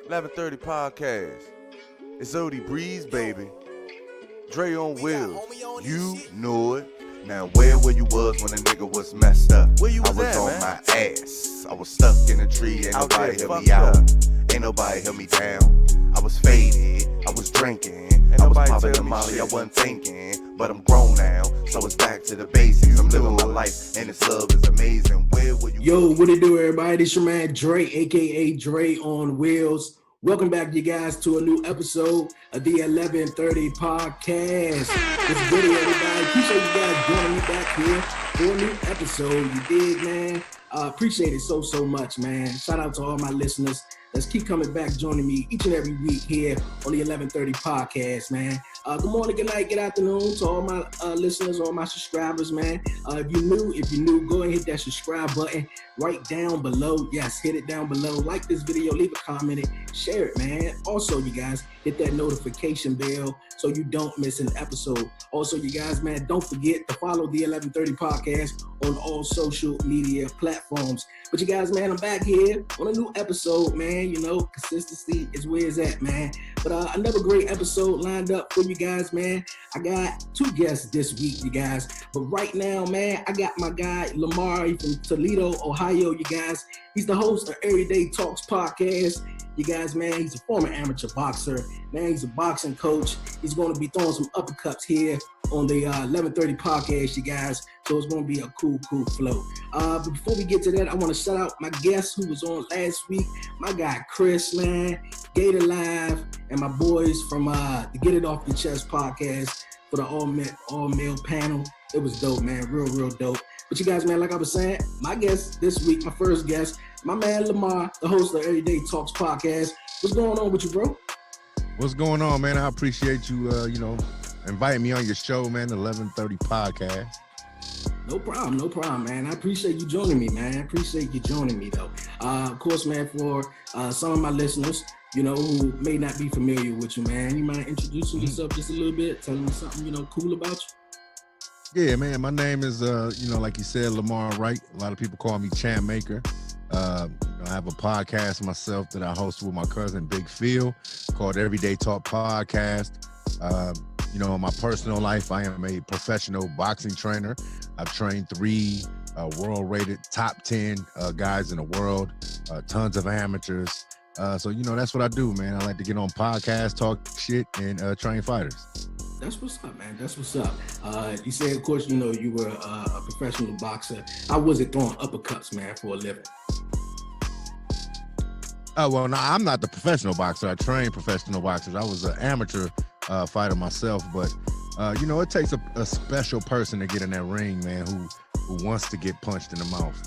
1130 Podcast. It's Odie Breeze, baby. Dre on wheels. You know it. Now where you was when a nigga was messed up? Where you was I was at, on man? My ass. I was stuck in a tree, ain't nobody help me out. Ain't nobody help me down. I was faded, I was drinking, I was popping the molly, I wasn't thinking. But I'm grown now, so it's back to the basics. I'm living my life, and this love is amazing. Where were you? Yo, what it do, everybody? This your man Dre, aka Dre on Wheels. Welcome back, you guys, to a new episode of the 1130 Podcast. What's good, everybody? Appreciate you guys joining me back here for a new episode. You dig, man? Appreciate it so much, man. Shout out to all my listeners. Let's keep coming back, joining me each and every week here on the 1130 Podcast, man. Good morning, good night, good afternoon to all my listeners, all my subscribers, man. If you're new, go and hit that subscribe button right down below. Yes, hit it down below. Like this video, leave a comment, share it, man. Also, you guys, hit that notification bell so you don't miss an episode. Also, you guys, man, don't forget to follow the 1130 Podcast on all social media platforms. But you guys, man, I'm back here on a new episode, man. You know, consistency is where it's at, man. But another great episode lined up for you guys, man. I got two guests this week, you guys. But right now, man, I got my guy, Lamar from Toledo, Ohio, you guys. He's the host of Everyday Talks Podcast. You guys, man, he's a former amateur boxer. Man, he's a boxing coach. He's going to be throwing some uppercuts here on the 1130 Podcast, you guys. So it's going to be a cool flow. But before we get to that, I want to shout out my guest who was on last week. My guy, Chris, man, Gator Live, and my boys from the Get It Off Your Chest podcast for the all-male panel. It was dope, man. Real dope. But you guys, man, like I was saying, my guest this week, my first guest, my man Lamar, the host of Everyday Talks Podcast. What's going on with you, bro? What's going on, man? I appreciate you, inviting me on your show, man, the 1130 Podcast. No problem, man. I appreciate you joining me, man. I appreciate you joining me, though. Of course, man, for some of my listeners, you know, who may not be familiar with you, man, you mind introducing yourself just a little bit, telling me something, you know, cool about you? Yeah, man, my name is, like you said, Lamar Wright. A lot of people call me Champmaker. I have a podcast myself that I host with my cousin, Big Phil, called Everyday Talk Podcast. In my personal life, I am a professional boxing trainer. I've trained 3 world-rated top 10 guys in the world, tons of amateurs. So that's what I do, man. I like to get on podcasts, talk shit, and train fighters. That's what's up, man. That's what's up. You said, of course, you were a professional boxer. How was it throwing uppercuts, man, for a living? Well, no, I'm not the professional boxer. I train professional boxers. I was an amateur fighter myself, but it takes a special person to get in that ring, man, who wants to get punched in the mouth,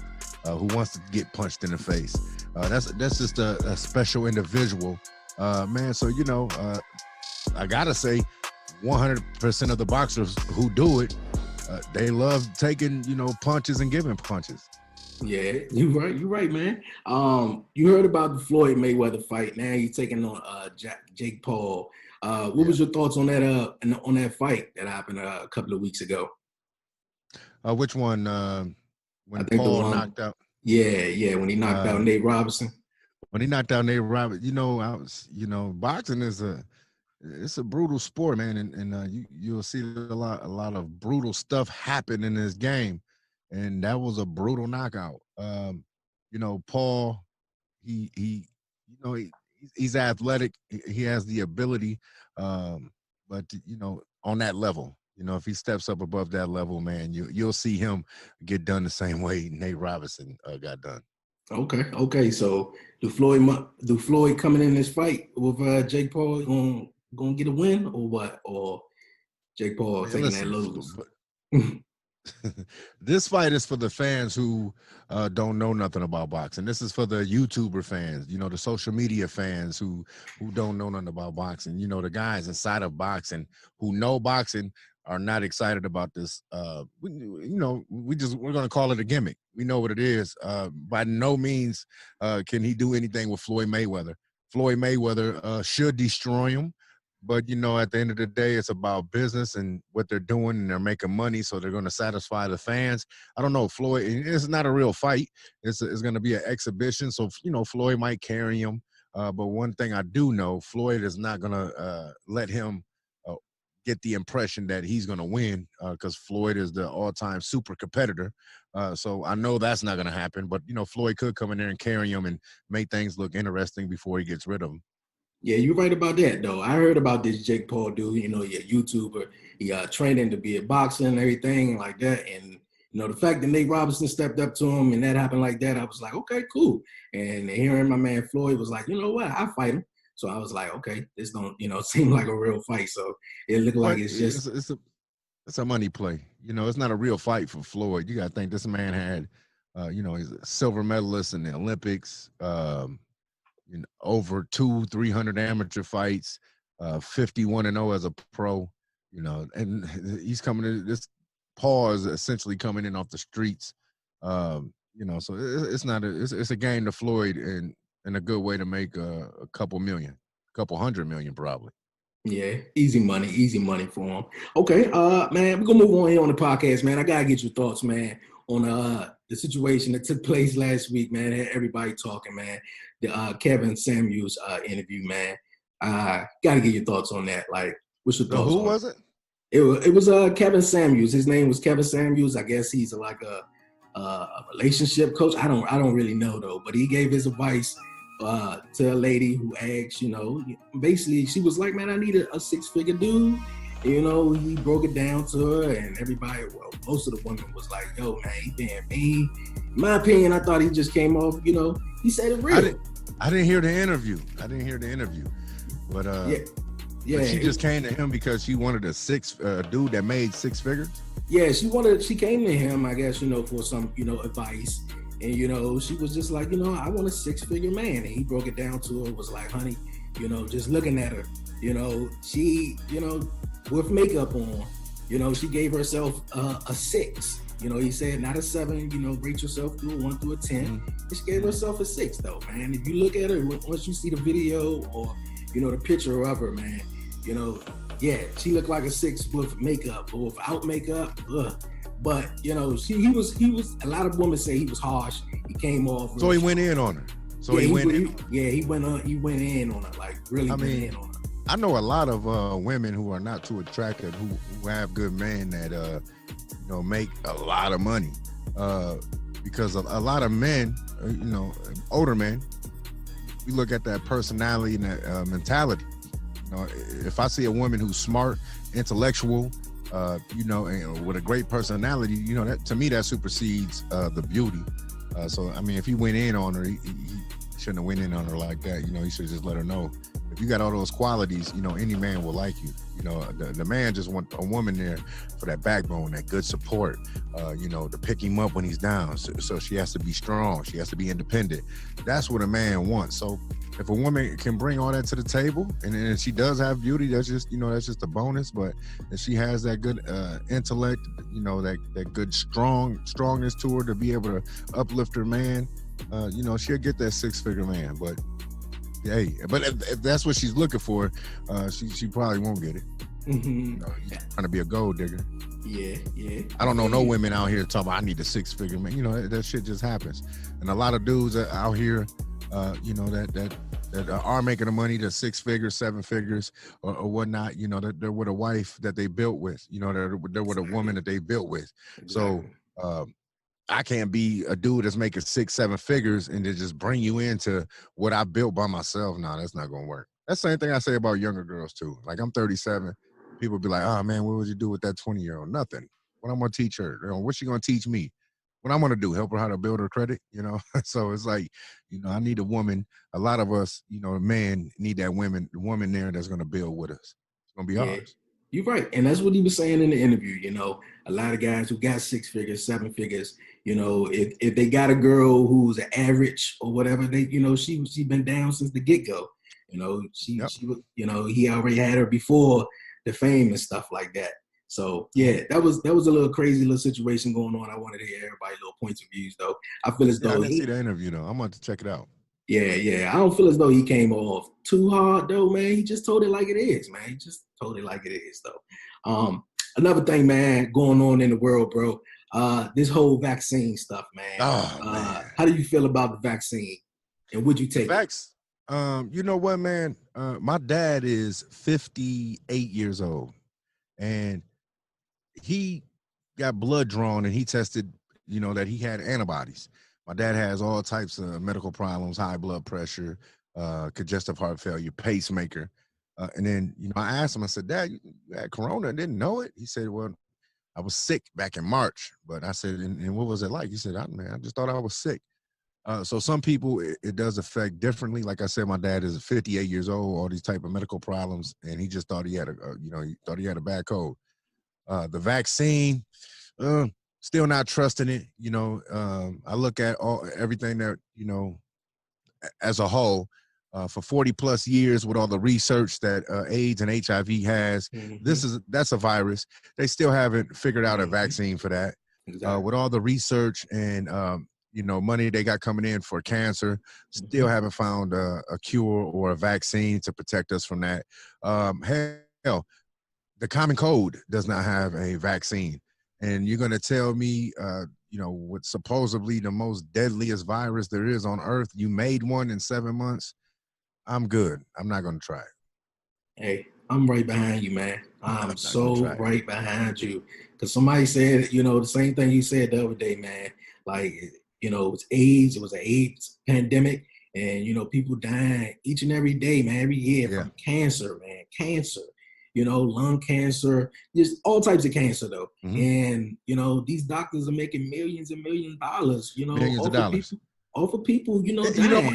who wants to get punched in the face. That's just a special individual, man. So I gotta say, 100% of the boxers who do it, they love taking punches and giving punches. Yeah, you're right, man. You heard about the Floyd Mayweather fight. Now you're taking on Jake Paul. What was your thoughts on that fight that happened a couple of weeks ago? Which one? When Paul knocked out? Yeah, when he knocked out Nate Robinson. When he knocked out Nate Robinson, boxing is it's a brutal sport, man, and you'll see a lot of brutal stuff happen in this game, and that was a brutal knockout. Paul, he's athletic, he has the ability, but on that level, if he steps up above that level, man, you'll see him get done the same way Nate Robinson got done. Okay. So do Floyd coming in this fight with Jake Paul gonna get a win or what? Or Jake Paul taking that lose? This fight is for the fans who don't know nothing about boxing. This is for the YouTuber fans, the social media fans who don't know nothing about boxing. The guys inside of boxing who know boxing are not excited about this. We're going to call it a gimmick. We know what it is. By no means can he do anything with Floyd Mayweather. Floyd Mayweather should destroy him. But, at the end of the day, it's about business and what they're doing, and they're making money, so they're going to satisfy the fans. I don't know, Floyd, it's not a real fight. It's going to be an exhibition, so, Floyd might carry him. But one thing I do know, Floyd is not gonna let him get the impression that he's gonna win, because Floyd is the all-time super competitor. So I know that's not gonna happen. But Floyd could come in there and carry him and make things look interesting before he gets rid of him. Yeah, you're right about that, though. I heard about this Jake Paul dude, he a YouTuber. He training to be a boxer and everything like that. And, the fact that Nate Robinson stepped up to him and that happened like that, I was like, okay, cool. And hearing my man Floyd was like, you know what, I'll fight him. So I was like, okay, this don't, seem like a real fight. So it looked like it's just. It's a money play. It's not a real fight for Floyd. You got to think this man had, he's a silver medalist in the Olympics, over 300 amateur fights, 51-0 as a pro, and he's coming in. This Paul is essentially coming in off the streets, so it's not it's a game to Floyd and a good way to make a couple hundred million probably. Yeah, easy money for him. Okay, man, we're gonna move on here on the podcast, man. I gotta get your thoughts, man, on the situation that took place last week, man. Everybody talking, man. The Kevin Samuels interview, man. Gotta get your thoughts on that. Like, what's your thoughts? Who was it? It was Kevin Samuels. His name was Kevin Samuels. I guess he's like a relationship coach. I don't really know though, but he gave his advice to a lady who asked, basically she was like, man, I need a six-figure dude. He broke it down to her, and everybody, most of the women was like, yo, man, he being mean. In my opinion, I thought he just came off, he said it real. I didn't hear the interview. But yeah. But she just came to him because she wanted a dude that made six figures. Yeah, she came to him, I guess, for some, advice. And, she was just like, I want a six-figure man. And he broke it down to her, was like, honey, just looking at her, she, with makeup on, she gave herself a 6. He said not a 7, rate yourself through a 1 through a 10. And she gave herself a 6, though, man. If you look at her, once you see the video or, the picture of her, man, yeah, she looked like a 6 with makeup, or without makeup. But he was. A lot of women say he was harsh. He came off. So he went in on her. He went in on her, like really went in on her. I know a lot of women who are not too attractive who have good men that make a lot of money, because a lot of men, older men, we look at that personality and that mentality. If I see a woman who's smart, intellectual, and with a great personality, that to me that supersedes the beauty. So I mean, if he went in on her, he shouldn't have went in on her like that. He should just let her know, if you got all those qualities, any man will like you. The man just want a woman there for that backbone, that good support, to pick him up when he's down. So she has to be strong. She has to be independent. That's what a man wants. So if a woman can bring all that to the table, and she does have beauty, that's just a bonus. But if she has that good intellect, that good strongness to her to be able to uplift her man, she'll get that six-figure man. But hey, if that's what she's looking for, she probably won't get it. Mm-hmm. Trying to be a gold digger. Yeah. I don't know no women out here talking about I need a six-figure man. That shit just happens. And a lot of dudes out here, that are making the money, to 6 figures, 7 figures, or whatnot. They're with a wife that they built with. They're with a woman that they built with. Exactly. So I can't be a dude that's making 6, 7 figures and to just bring you into what I built by myself. No, that's not gonna work. That's the same thing I say about younger girls too. Like, I'm 37. People be like, oh man, what would you do with that 20-year-old? Nothing. What I'm gonna teach her? What's she gonna teach me? What I'm gonna do? Help her how to build her credit? So it's like, I need a woman. A lot of us, men need that woman there that's gonna build with us. It's gonna be ours. You're right. And that's what he was saying in the interview. A lot of guys who got 6 figures, 7 figures, if they got a girl who's an average or whatever, they, she been down since the get-go. She he already had her before the fame and stuff like that. So yeah, that was a little crazy little situation going on. I wanted to hear everybody's little points of views though. I feel as though I didn't see the interview though. I'm going to check it out. Yeah. I don't feel as though he came off too hard though, man. He just told it like it is, man. He just told it like it is though. Another thing, man, going on in the world, bro. This whole vaccine stuff, man. Oh, man. How do you feel about the vaccine? And would you take it? You know what, man? My dad is 58 years old, and he got blood drawn, and he tested, that he had antibodies. My dad has all types of medical problems, high blood pressure, congestive heart failure, pacemaker. And then, I asked him, I said, Dad, you had corona and didn't know it? He said, well, I was sick back in March. But I said, and what was it like? He said, I just thought I was sick. So some people, it does affect differently. Like I said, my dad is 58 years old, all these type of medical problems, and he just thought he had he thought he had a bad cold. The vaccine, still not trusting it. I look at everything that, as a whole, for 40 plus years with all the research that AIDS and HIV has, that's a virus. They still haven't figured out a vaccine for that. Exactly. With all the research and, money they got coming in for cancer, still haven't found a cure or a vaccine to protect us from that. Hell, the common cold does not have a vaccine. And you're going to tell me, with supposedly the most deadliest virus there is on earth, you made one in 7 months? I'm good. I'm not going to try it. Hey, I'm right behind you, man. I'm so right behind you. Because somebody said, the same thing you said the other day, man. Like, it's AIDS. It was an AIDS pandemic. And, people dying each and every day, man, every year from cancer, man. Cancer, lung cancer, just all types of cancer, though. And, these doctors are making millions and millions of dollars, millions of dollars. All for people, dying.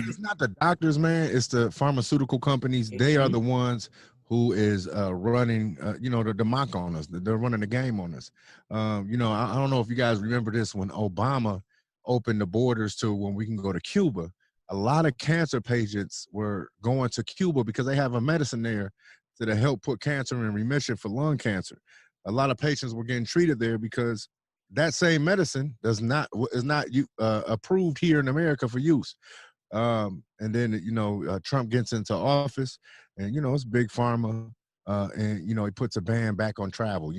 It's not the doctors, man. It's the pharmaceutical companies. They are the ones who is running, the mock on us. They're running the game on us. I don't know if you guys remember this when Obama opened the borders to when we can go to Cuba. A lot of cancer patients were going to Cuba because they have a medicine there to help put cancer in remission for lung cancer. A lot of patients were getting treated there because that same medicine is not approved here in America for use. And then, Trump gets into office and, it's big pharma. And, he puts a ban back on travel.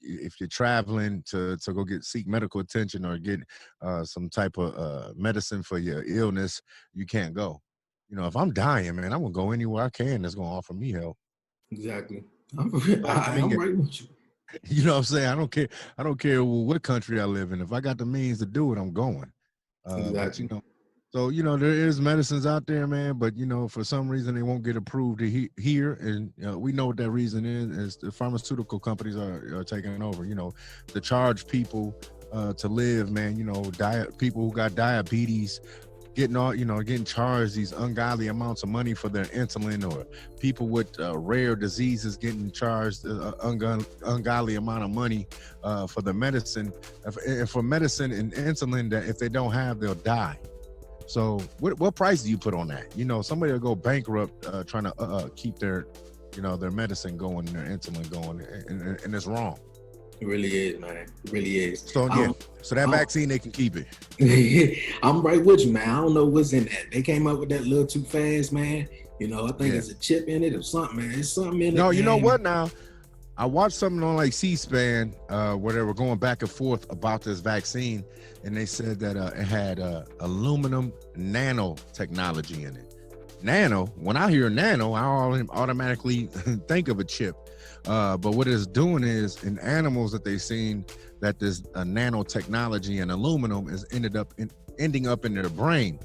If you're traveling to go seek medical attention or get some type of medicine for your illness, you can't go. If I'm dying, man, I'm going to go anywhere I can that's going to offer me help. Exactly. I'm right with you. You know what I'm saying? I don't care what country I live in. If I got the means to do it, I'm going. Exactly. But, so, there is medicines out there, man, but, for some reason they won't get approved here. And we know what that reason is the pharmaceutical companies are taking over, to charge people to live, man, people who got diabetes, getting charged these ungodly amounts of money for their insulin, or people with rare diseases getting charged ungodly amount of money for the medicine, for medicine and insulin that if they don't have, they'll die. So what price do you put on that? Somebody will go bankrupt trying to keep their, their medicine going, their insulin going, and it's wrong. It really is, man. It really is. So so that vaccine, they can keep it. I'm right with you, man. I don't know what's in that. They came up with that a little too fast, man. I think there's a chip in it or something, man. There's something in it. No, you know what now? I watched something on like C-SPAN where they were going back and forth about this vaccine, and they said that it had aluminum nanotechnology in it. Nano, when I hear nano, I automatically think of a chip. But what it's doing is in animals that they've seen that this nanotechnology and aluminum is ending up in their brain.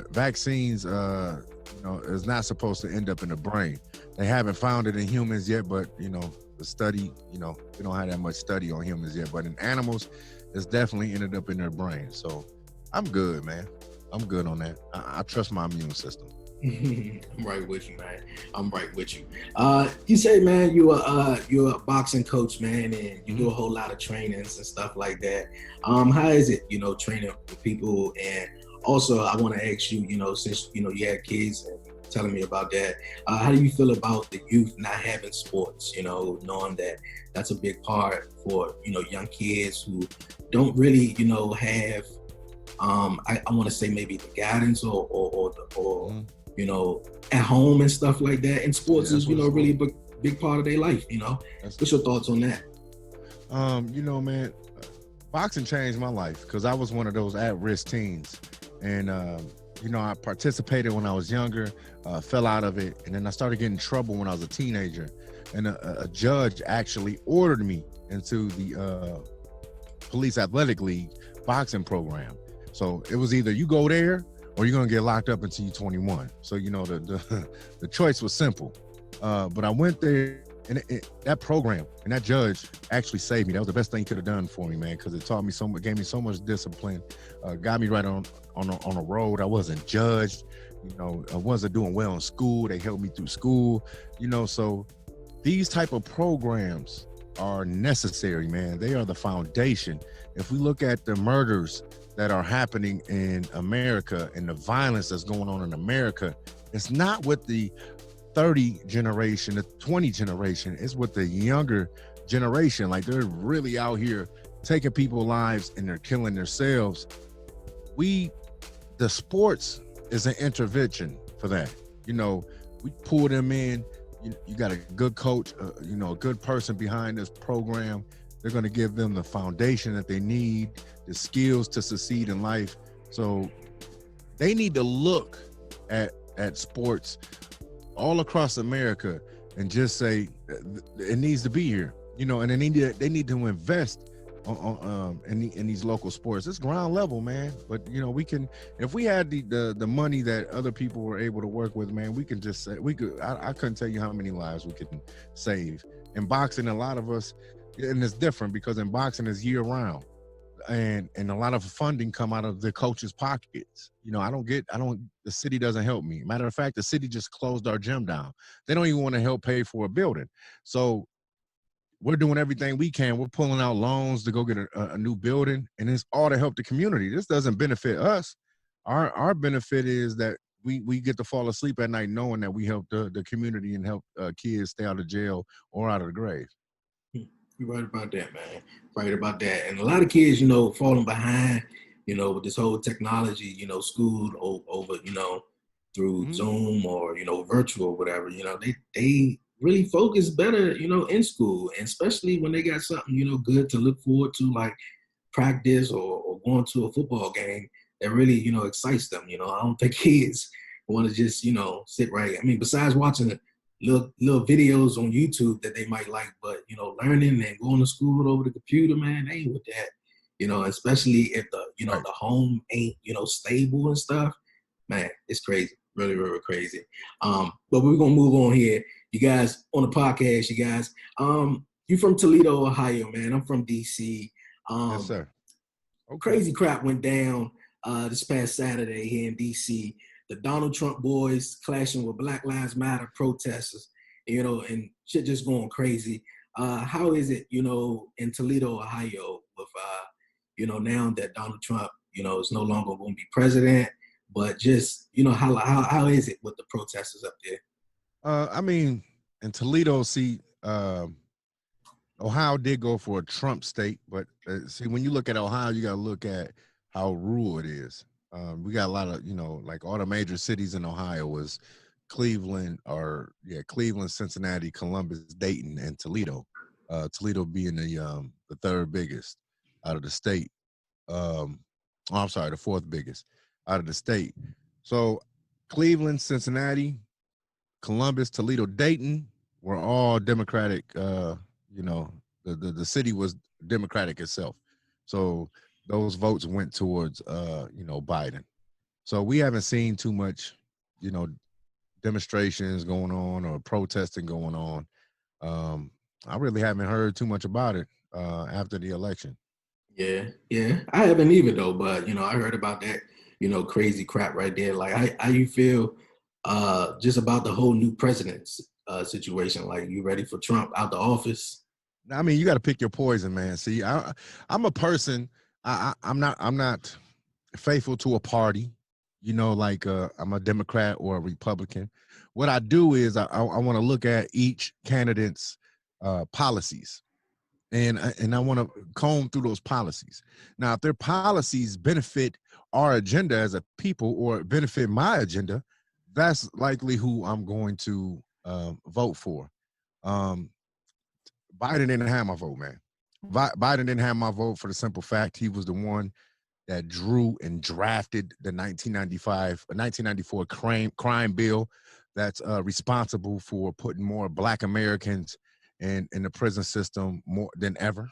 Vaccines, is not supposed to end up in the brain. They haven't found it in humans yet, but the study, we don't have that much study on humans yet. But in animals, it's definitely ended up in their brain. So I'm good, man. I'm good on that. I trust my immune system. I'm right with you, man. I'm right with you. You say, man, you're a boxing coach, man, and you do a whole lot of trainings and stuff like that. How is it, training with people? And also, I want to ask you, since you had kids and telling me about that, how do you feel about the youth not having sports? Knowing that that's a big part for young kids who don't really have I want to say maybe the guidance or at home and stuff like that. And sports is, really a big part of their life, What's your thoughts on that? Man, boxing changed my life because I was one of those at-risk teens. And, I participated when I was younger, fell out of it, and then I started getting in trouble when I was a teenager. And a judge actually ordered me into the police athletic league boxing program. So it was either you go there or you're gonna get locked up until you're 21. So the choice was simple. But I went there, and that program and that judge actually saved me. That was the best thing he could have done for me, man, because it taught me so much, gave me so much discipline, got me right on a road. I wasn't judged, I wasn't doing well in school. They helped me through school, so these type of programs are necessary, man. They are the foundation. If we look at the murders that are happening in America and the violence that's going on in America, it's not with the 30 generation, the 20 generation, it's with the younger generation. Like, they're really out here taking people's lives and they're killing themselves. The sports is an intervention for that. We pull them in. You got a good coach, a good person behind this program. They're going to give them the foundation that they need, the skills to succeed in life. So they need to look at sports all across America and just say it needs to be here, and they need to invest in these local sports. It's ground level, man. But we can, if we had the money that other people were able to work with, man, we can just say I couldn't tell you how many lives we could save. In boxing, a lot of us, and it's different because in boxing it's year round. And a lot of funding come out of the coaches' pockets. The city doesn't help me. Matter of fact, the city just closed our gym down. They don't even want to help pay for a building. So we're doing everything we can. We're pulling out loans to go get a new building, and it's all to help the community. This doesn't benefit us. Our benefit is that we get to fall asleep at night knowing that we help the community and help kids stay out of jail or out of the grave. You're right about that, man. Right about that. And a lot of kids, falling behind, with this whole technology, schooled over, through Zoom or, virtual or whatever, they really focus better, in school. And especially when they got something, good to look forward to, like practice or going to a football game that really, excites them. I don't think kids want to just, sit right. I mean, besides watching it, little videos on YouTube that they might like, but learning and going to school over the computer, man, they ain't with that. Especially if the home ain't stable and stuff, man, it's crazy, really, really crazy. But we're gonna move on here, you guys, on the podcast. You guys, you from Toledo, Ohio, man. I'm from DC. Yes, sir. Okay. Crazy crap went down this past Saturday here in DC. The Donald Trump boys clashing with Black Lives Matter protesters, and shit just going crazy. How is it, in Toledo, Ohio, with, now that Donald Trump, is no longer going to be president, but just, how is it with the protesters up there? I mean, in Toledo, see, Ohio did go for a Trump state, but see, when you look at Ohio, you got to look at how rural it is. We got a lot of, like all the major cities in Ohio was Cleveland, Cincinnati, Columbus, Dayton, and Toledo. Toledo being the third biggest out of the state. The fourth biggest out of the state. So Cleveland, Cincinnati, Columbus, Toledo, Dayton were all Democratic. The city was Democratic itself. So those votes went towards, Biden. So we haven't seen too much, demonstrations going on or protesting going on. I really haven't heard too much about it after the election. Yeah. I haven't either, though. But, I heard about that, crazy crap right there. Like, how you feel just about the whole new president's situation? Like, you ready for Trump out the office? I mean, you got to pick your poison, man. See, I'm a person. I'm not faithful to a party, like I'm a Democrat or a Republican. What I do is I want to look at each candidate's policies, and I want to comb through those policies. Now, if their policies benefit our agenda as a people or benefit my agenda, that's likely who I'm going to vote for. Biden didn't have my vote, man. Biden didn't have my vote for the simple fact he was the one that drew and drafted the 1994 crime bill that's responsible for putting more Black Americans in the prison system more than ever.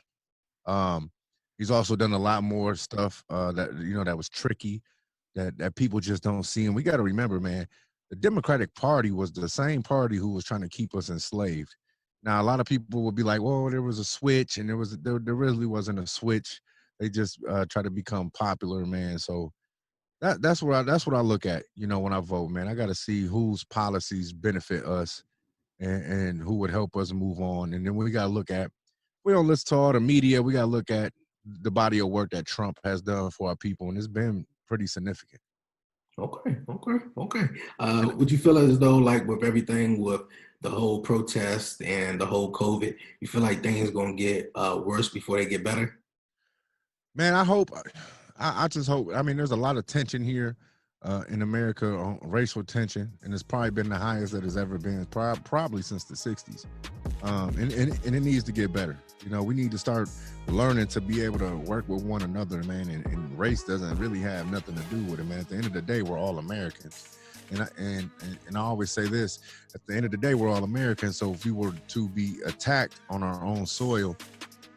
He's also done a lot more stuff that was tricky that people just don't see. And we got to remember, man, the Democratic Party was the same party who was trying to keep us enslaved. Now, a lot of people will be like, well, there was a switch, and there really wasn't a switch. They just try to become popular, man. So that's what I look at, when I vote, man. I got to see whose policies benefit us and who would help us move on. And then we got to look at, we don't listen to all the media. We got to look at the body of work that Trump has done for our people, and it's been pretty significant. Okay. Would you feel as though, like, with everything with the whole protest and the whole COVID, you feel like things gonna get worse before they get better? Man, I hope. I just hope. I mean, there's a lot of tension here in America, racial tension, and it's probably been the highest that it's ever been, probably since the 60s. And it needs to get better. We need to start learning to be able to work with one another, man. And race doesn't really have nothing to do with it, man. At the end of the day, we're all Americans. And I always say this: at the end of the day, we're all Americans. So if we were to be attacked on our own soil,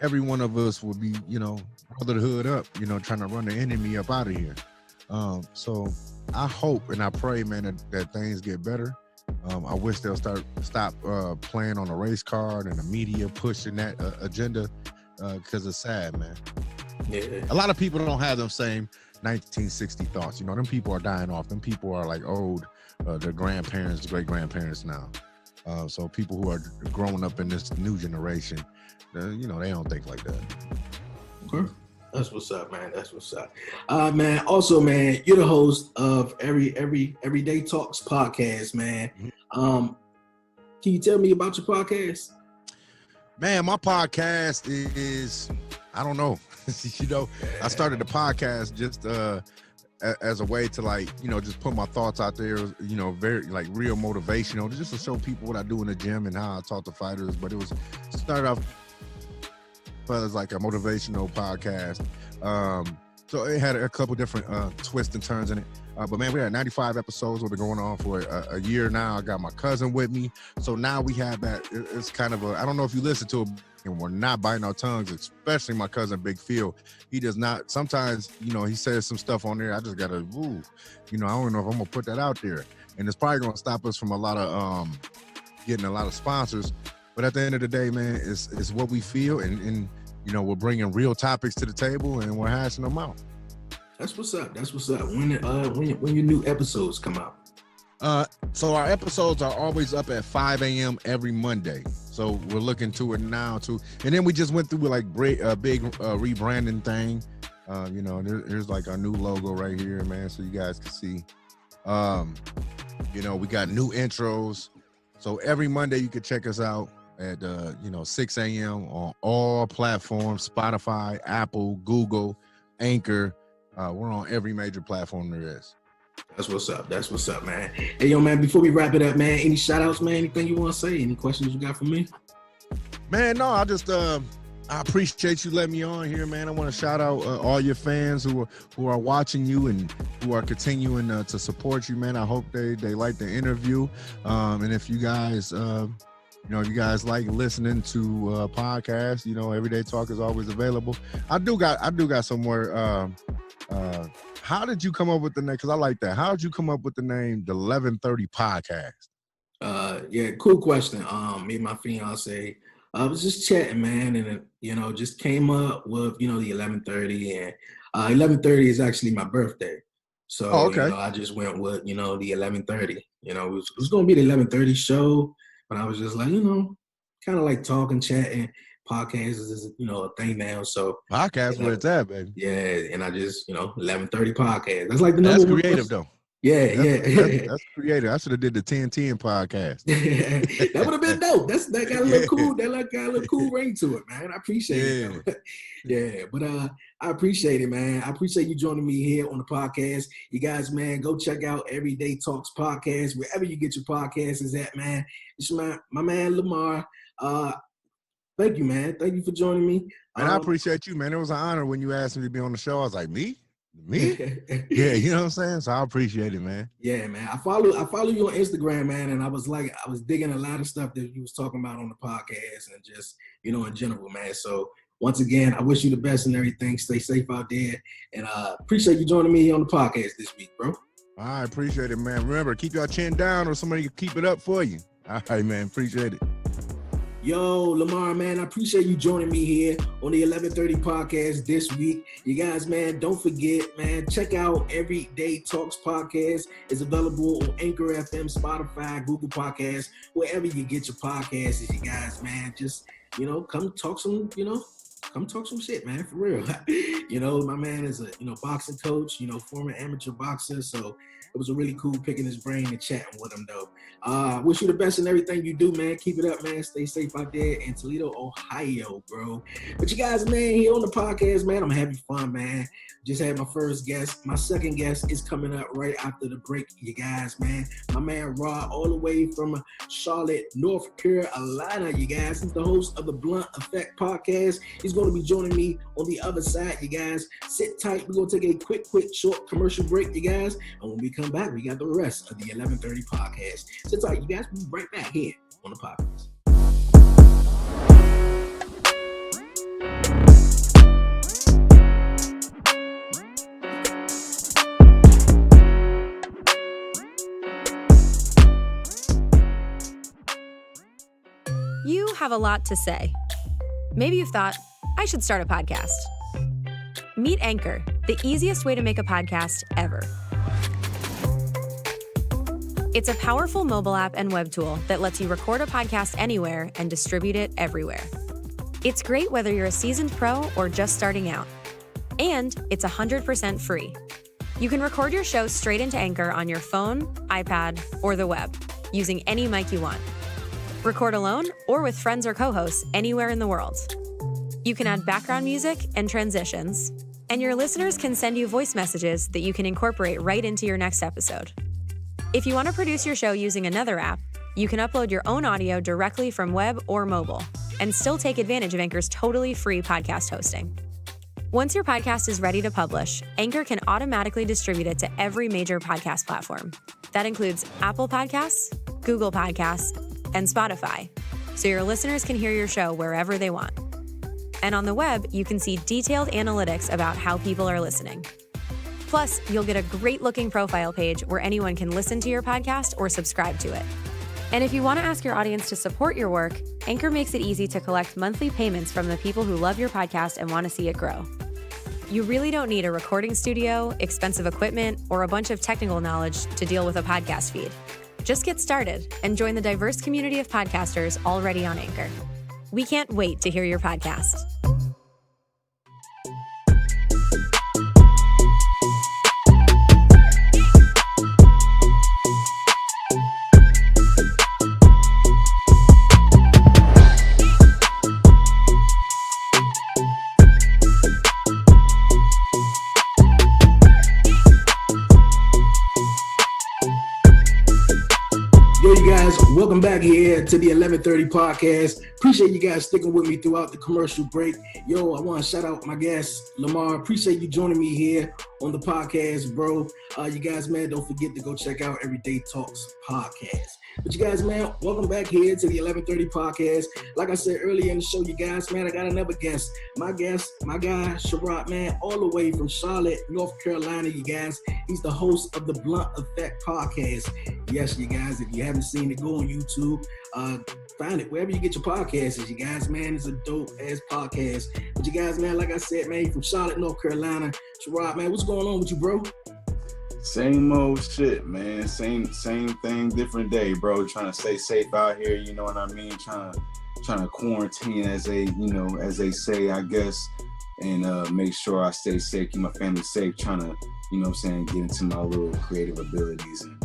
every one of us would be, brother the hood up, trying to run the enemy up out of here. So I hope and I pray, man, that things get better. I wish they'll stop playing on the race card and the media pushing that agenda, because it's sad, man. Yeah. A lot of people don't have them same 1960 thoughts. Them people are dying off. Them people are like old, their grandparents, great-grandparents now. So people who are growing up in this new generation, they don't think like that. Okay. That's what's up, man. That's what's up. Man, also, man, you're the host of Everyday Talks podcast, man. Can you tell me about your podcast? Man, my podcast is, I don't know. I started the podcast just as a way to just put my thoughts out there, very real motivational, just to show people what I do in the gym and how I talk to fighters. But it started off as like a motivational podcast. So it had a couple different twists and turns in it. But man, we had 95 episodes. We've been going on for a year now. I got my cousin with me. So now we have that. It's kind of I don't know if you listen to it, and we're not biting our tongues, especially my cousin, Big Phil. He does not. Sometimes, he says some stuff on there. I just got to, I don't know if I'm going to put that out there. And it's probably going to stop us from a lot of getting a lot of sponsors. But at the end of the day, man, it's what we feel. And we're bringing real topics to the table and we're hashing them out. That's what's up. When your new episodes come out? So our episodes are always up at 5 a.m. every Monday. So we're looking to it now too. And then we just went through a big rebranding thing. Here's like our new logo right here, man, so you guys can see. We got new intros. So every Monday you can check us out at 6 a.m. on all platforms: Spotify, Apple, Google, Anchor. We're on every major platform there is. That's what's up, man. Hey, yo, man, before we wrap it up, man, any shout outs, man? Anything you want to say? Any questions you got for me? Man, no, I just I appreciate you letting me on here, man. I want to shout out all your fans who are watching you and who are continuing to support you, man. I hope they like the interview. And if you guys if you guys like listening to podcasts, Everyday Talk is always available. I do got some more. How did you come up with the name? Because I like that. How did you come up with the name, the 1130 Podcast? Yeah, cool question. Me and my fiance, I was just chatting, man, and just came up with the 1130, and 1130 is actually my birthday. So okay. I just went with the 1130. It was gonna be the 1130 show, but I was just like, kind of like talking, chatting. Podcast is a thing now. So podcast where it's at, baby. Yeah, and I just 1130 podcast. That's like the number. That's creative though. Yeah, that's creative. I should have did the 1010 podcast. That would have been dope. That got a little cool. That got a little cool ring to it, man. I appreciate it. Yeah, but I appreciate it, man. I appreciate you joining me here on the podcast. You guys, man, go check out Everyday Talks podcast wherever you get your podcasts is at, man. It's my man Lamar. Thank you, man. Thank you for joining me. And I appreciate you, man. It was an honor when you asked me to be on the show. I was like, me? Me? Yeah, you know what I'm saying? So I appreciate it, man. Yeah, man. I follow you on Instagram, man, and I was digging a lot of stuff that you was talking about on the podcast and just, in general, man. So once again, I wish you the best and everything. Stay safe out there. And appreciate you joining me here on the podcast this week, bro. I appreciate it, man. Remember, keep your chin down or somebody can keep it up for you. All right, man. Appreciate it. Yo, Lamar, man, I appreciate you joining me here on the 1130 podcast this week. You guys, man, don't forget, man, check out Everyday Talks podcast. It's available on Anchor FM, Spotify, Google Podcasts, wherever you get your podcasts. You guys, man, just, come talk some shit, man, for real. My man is a, boxing coach, former amateur boxer. So it was a really cool picking his brain and chatting with him, though. Wish you the best in everything you do, man. Keep it up, man. Stay safe out there in Toledo, Ohio, bro. But you guys, man, here on the podcast, man, I'm having fun, man. Just had my first guest. My second guest is coming up right after the break, you guys, man. My man Rod, all the way from Charlotte, North Carolina, you guys. He's the host of the Blunt Effect Podcast. He's going to be joining me on the other side, you guys. Sit tight. We're going to take a quick, short commercial break, you guys. And when we come back, we got the rest of the 1130 podcast. Sit tight, you guys. We'll be right back here on the podcast. You have a lot to say. Maybe you've thought, I should start a podcast. Meet Anchor, the easiest way to make a podcast ever. It's a powerful mobile app and web tool that lets you record a podcast anywhere and distribute it everywhere. It's great whether you're a seasoned pro or just starting out. And it's 100% free. You can record your show straight into Anchor on your phone, iPad, or the web, using any mic you want. Record alone or with friends or co-hosts anywhere in the world. You can add background music and transitions, and your listeners can send you voice messages that you can incorporate right into your next episode. If you want to produce your show using another app, you can upload your own audio directly from web or mobile, and still take advantage of Anchor's totally free podcast hosting. Once your podcast is ready to publish, Anchor can automatically distribute it to every major podcast platform. That includes Apple Podcasts, Google Podcasts, and Spotify, so your listeners can hear your show wherever they want. And on the web, you can see detailed analytics about how people are listening. Plus, you'll get a great-looking profile page where anyone can listen to your podcast or subscribe to it. And if you want to ask your audience to support your work, Anchor makes it easy to collect monthly payments from the people who love your podcast and want to see it grow. You really don't need a recording studio, expensive equipment, or a bunch of technical knowledge to deal with a podcast feed. Just get started and join the diverse community of podcasters already on Anchor. We can't wait to hear your podcast. Welcome back here to the 1130 podcast. Appreciate you guys sticking with me throughout the commercial break. Yo, I want to shout out my guest, Lamar. Appreciate you joining me here on the podcast, bro. You guys, man, don't forget to go check out Everyday Talks podcast. But you guys, man, welcome back here to the 1130 podcast. Like I said earlier in the show, you guys, man, I got another guest. My guy, Sherrod, man, all the way from Charlotte, North Carolina, you guys. He's the host of the Blunt Effect Podcast. Yes, you guys, if you haven't seen it, go on YouTube. Find it wherever you get your podcasts. You guys, man, it's a dope-ass podcast. But you guys, man, like I said, man, you're from Charlotte, North Carolina. Sherrod, man, what's going on with you, bro? Same old shit, man. Same thing, different day, bro. Trying to stay safe out here, you know what I mean? Trying to quarantine as they say, I guess, and make sure I stay safe, keep my family safe, trying to, you know what I'm saying, get into my little creative abilities and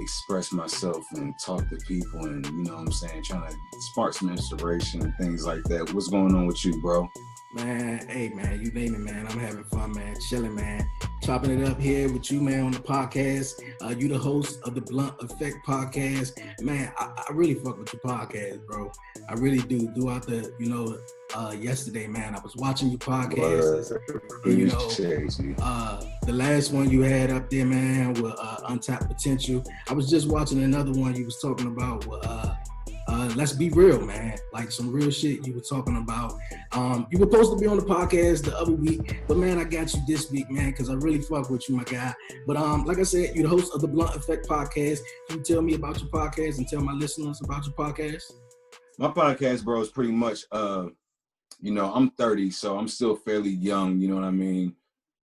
express myself and talk to people and, you know what I'm saying, trying to spark some inspiration and things like that. What's going on with you, bro? Man, hey, man, you name it, man. I'm having fun, man. Chilling, man. chopping it up here with you, man, on the podcast. You the host of the Blunt Effect Podcast. Man, I really fuck with your podcast, bro. I really do. Throughout the, yesterday, man, I was watching your podcast. And, the last one you had up there, man, with Untapped Potential. I was just watching another one you was talking about with, let's be real, man. Like some real shit you were talking about. You were supposed to be on the podcast the other week, but man, I got you this week, man, because I really fuck with you, my guy. But like I said, you're the host of the Blunt Effect Podcast. Can you tell me about your podcast and tell my listeners about your podcast? My podcast, bro, is pretty much, I'm 30, so I'm still fairly young. You know what I mean?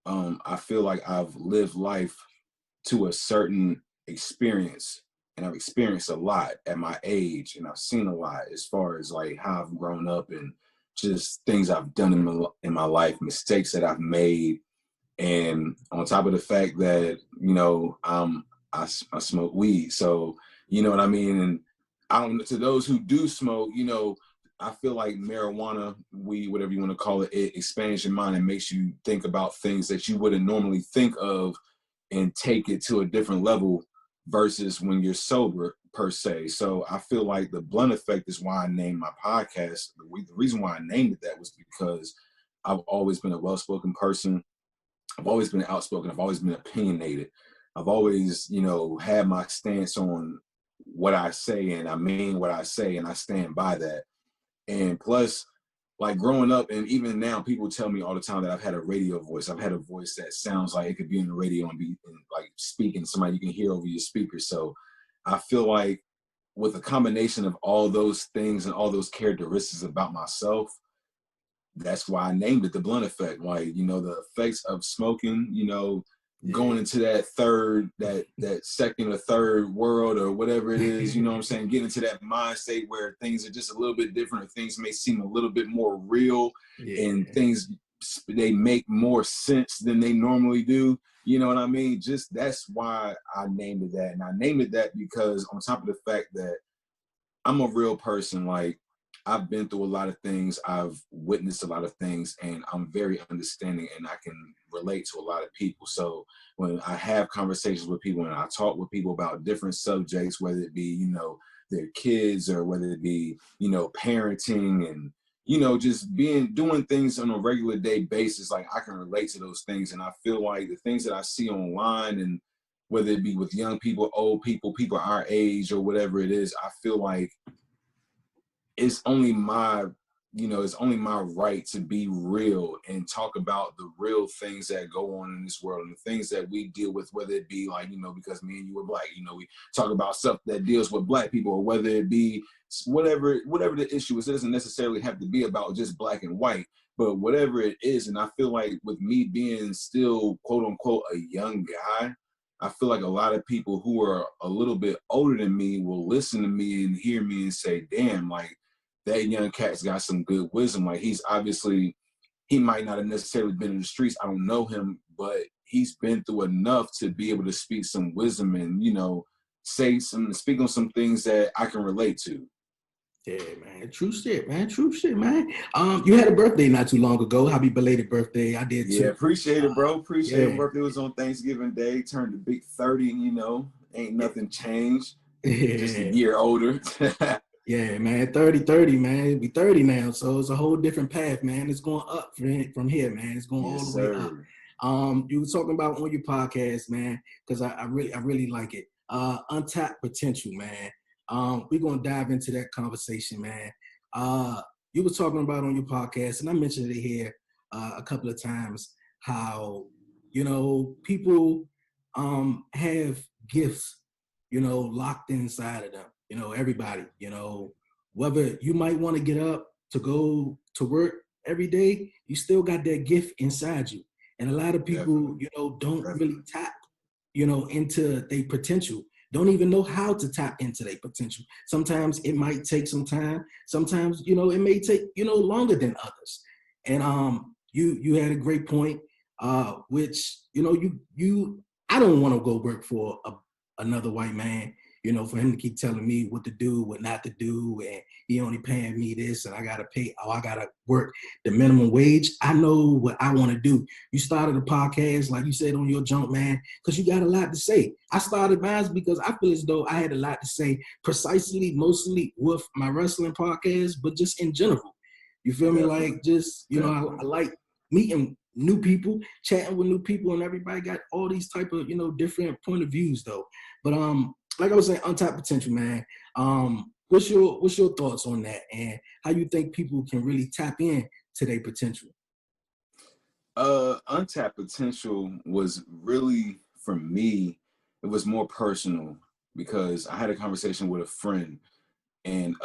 I feel like I've lived life to a certain experience. And I've experienced a lot at my age, and I've seen a lot as far as like how I've grown up and just things I've done in my life, mistakes that I've made, and on top of the fact that I smoke weed, so you know what I mean. And to those who do smoke, I feel like marijuana, weed, whatever you want to call it, it expands your mind and makes you think about things that you wouldn't normally think of, and take it to a different level versus when you're sober, per se. So I feel like the Blunt Effect is why I named my podcast. The reason why I named it that was because I've always been a well-spoken person. I've always been outspoken. I've always been opinionated. I've always, had my stance on what I say, and I mean what I say, and I stand by that. And plus, like growing up, and even now, people tell me all the time that I've had a radio voice. I've had a voice that sounds like it could be on the radio and be like speaking to somebody you can hear over your speaker. So I feel like with a combination of all those things and all those characteristics about myself, that's why I named it the Blunt Effect. Like, the effects of smoking, going into that second or third world or whatever it is, you know what I'm saying? Getting into that mind state where things are just a little bit different, or things may seem a little bit more real, and things, they make more sense than they normally do. You know what I mean? Just that's why I named it that. And I named it that because on top of the fact that I'm a real person, like I've been through a lot of things, I've witnessed a lot of things, and I'm very understanding, and I can relate to a lot of people. So when I have conversations with people and I talk with people about different subjects, whether it be, their kids, or whether it be, parenting, and, just doing things on a regular day basis, like I can relate to those things. And I feel like the things that I see online, and whether it be with young people, old people, people our age, or whatever it is, I feel like it's only my right to be real and talk about the real things that go on in this world, and the things that we deal with, whether it be like, because me and you are black, we talk about stuff that deals with black people, or whether it be whatever the issue is. It doesn't necessarily have to be about just black and white, but whatever it is. And I feel like with me being still, quote unquote, a young guy, I feel like a lot of people who are a little bit older than me will listen to me and hear me and say, damn, like, that young cat's got some good wisdom. Like, he's obviously, he might not have necessarily been in the streets. I don't know him, but he's been through enough to be able to speak some wisdom and, speak on some things that I can relate to. Yeah, man. True shit, man. You had a birthday not too long ago. Happy belated birthday. I did too. Yeah, appreciate it, bro. Appreciate it. Birthday was on Thanksgiving Day. Turned a big 30, ain't nothing changed. Just a year older. Yeah, man, 30, man. We 30 now, so it's a whole different path, man. It's going up from here, man. It's going all the way up. You were talking about on your podcast, man, because I really like it. Untapped potential, man. We're gonna dive into that conversation, man. You were talking about on your podcast, and I mentioned it here a couple of times, how people have gifts, locked inside of them. Everybody, whether you might want to get up to go to work every day, you still got that gift inside you. And a lot of people, don't really tap, into their potential, don't even know how to tap into their potential. Sometimes it might take some time. Sometimes, it may take, longer than others. And you had a great point, which, I don't want to go work for another white man. for him to keep telling me what to do, what not to do, and he only paying me this, and I gotta work the minimum wage. I know what I want to do. You started a podcast, like you said on your jump, man, because you got a lot to say. I started mine because I feel as though I had a lot to say, precisely, mostly with my wrestling podcast, but just in general. You feel me? Like, just, I like meeting new people, chatting with new people, and everybody got all these type of, different point of views, though. But like I was saying, untapped potential, man. What's your thoughts on that, and how you think people can really tap in to their potential? Untapped potential was really, for me, it was more personal, because I had a conversation with a friend, and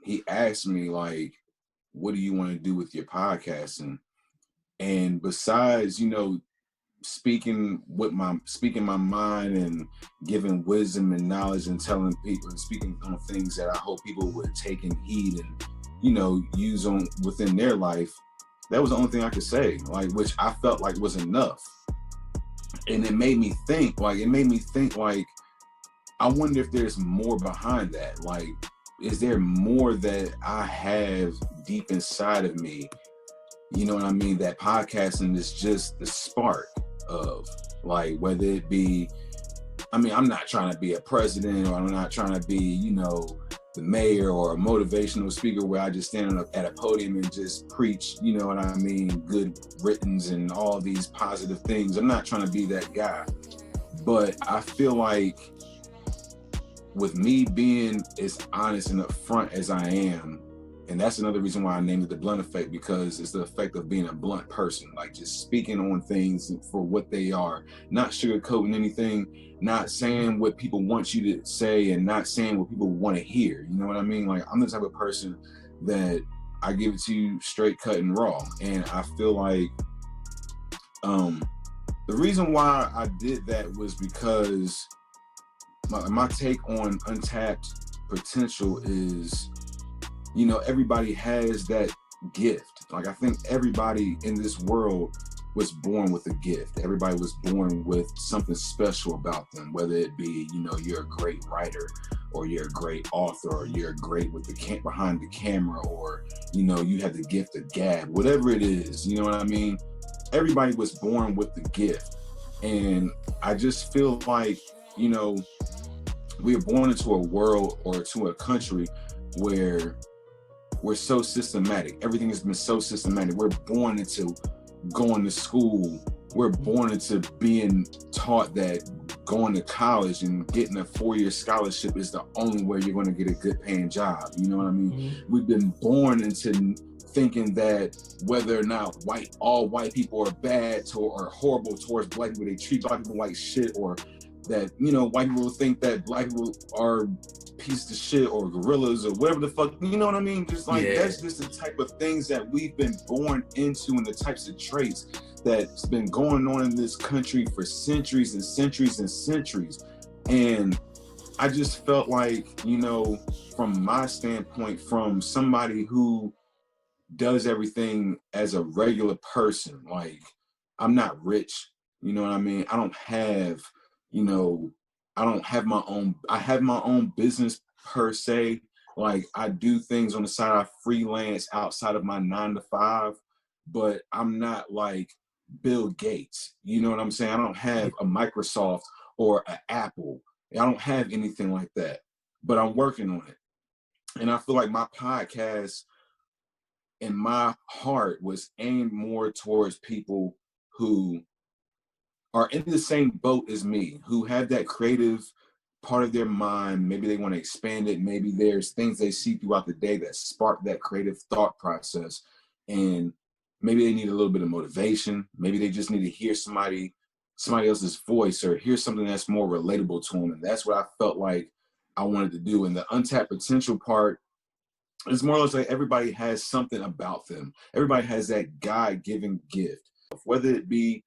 he asked me, like, what do you want to do with your podcasting? And besides, speaking my mind and giving wisdom and knowledge and telling people and speaking on things that I hope people would take and heed and, use on within their life, that was the only thing I could say, like, which I felt like was enough. And it made me think, like, I wonder if there's more behind that. Like, is there more that I have deep inside of me? You know what I mean? That podcasting is just the spark of, like, whether it be, I'm not trying to be a president, or I'm not trying to be, the mayor or a motivational speaker where I just stand at a podium and just preach, you know what I mean, good writtens and all these positive things. I'm not trying to be that guy. But I feel like with me being as honest and upfront as I am, and that's another reason why I named it The Blunt Effect, because it's the effect of being a blunt person, like just speaking on things for what they are, not sugarcoating anything, not saying what people want you to say, and not saying what people want to hear. You know what I mean? Like, I'm the type of person that I give it to you straight, cut, and raw. And I feel like the reason why I did that was because my take on untapped potential is, everybody has that gift. Like, I think everybody in this world was born with a gift. Everybody was born with something special about them, whether it be, you're a great writer, or you're a great author, or you're great with behind the camera, or, you have the gift of gab, whatever it is, you know what I mean? Everybody was born with the gift. And I just feel like, we are born into a world or to a country where we're so systematic. Everything has been so systematic. We're born into going to school. We're born into being taught that going to college and getting a 4-year scholarship is the only way you're going to get a good paying job. You know what I mean? Mm-hmm. We've been born into thinking that whether or not all white people are bad or horrible towards black people, they treat black people like shit, or that, white people think that black people are pieces of shit or gorillas or whatever the fuck, you know what I mean? Just like, that's just the type of things that we've been born into, and the types of traits that's been going on in this country for centuries and centuries and centuries. And I just felt like, from my standpoint, from somebody who does everything as a regular person, like, I'm not rich, you know what I mean? I don't have, I have my own business per se. Like, I do things on the side. I freelance outside of my 9-to-5, but I'm not like Bill Gates. You know what I'm saying? I don't have a Microsoft or an Apple. I don't have anything like that, but I'm working on it. And I feel like my podcast and my heart was aimed more towards people who are in the same boat as me, who have that creative part of their mind. Maybe they want to expand it. Maybe there's things they see throughout the day that spark that creative thought process. And maybe they need a little bit of motivation. Maybe they just need to hear somebody else's voice, or hear something that's more relatable to them. And that's what I felt like I wanted to do. And the untapped potential part is more or less like everybody has something about them. Everybody has that God-given gift, whether it be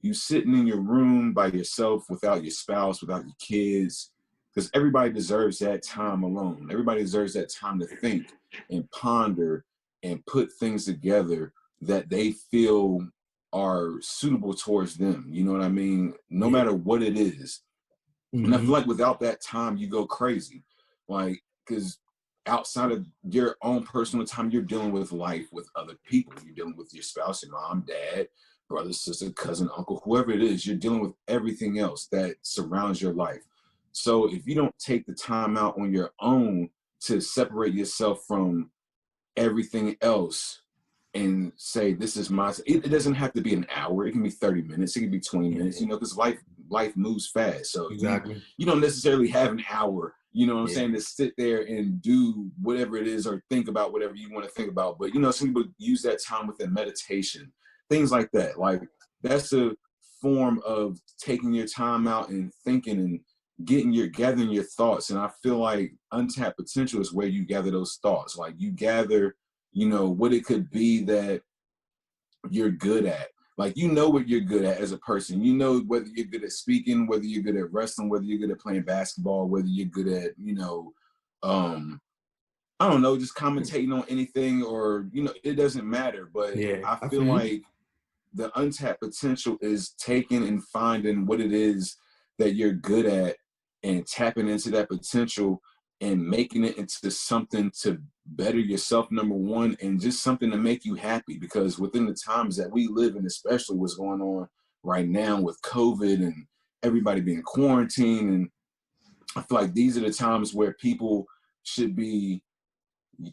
you sitting in your room by yourself without your spouse, without your kids, because everybody deserves that time alone. Everybody deserves that time to think and ponder and put things together that they feel are suitable towards them. You know what I mean? No matter what it is. And I feel like without that time, you go crazy. Like, because outside of your own personal time, you're dealing with life with other people. You're dealing with your spouse, your mom, dad, brother, sister, cousin, uncle, whoever it is. You're dealing with everything else that surrounds your life. So if you don't take the time out on your own to separate yourself from everything else and say, this is my, it doesn't have to be an hour. It can be 30 minutes. It can be 20 minutes, you know, because life moves fast. So Exactly. you don't necessarily have an hour, you know what I'm saying, to sit there and do whatever it is or think about whatever you want to think about. But, you know, some people use that time within meditation, things like that. Like, that's a form of taking your time out and thinking and gathering your thoughts. And I feel like untapped potential is where you gather those thoughts. Like, you gather, you know, what it could be that you're good at. Like, you know what you're good at as a person. You know whether you're good at speaking, whether you're good at wrestling, whether you're good at playing basketball, whether you're good at, you know, I don't know, just commentating on anything, or, you know, it doesn't matter. But I feel like the untapped potential is taking and finding what it is that you're good at and tapping into that potential and making it into something to better yourself, number one, and just something to make you happy. Because within the times that we live in, especially what's going on right now with COVID and everybody being quarantined, and I feel like these are the times where people should be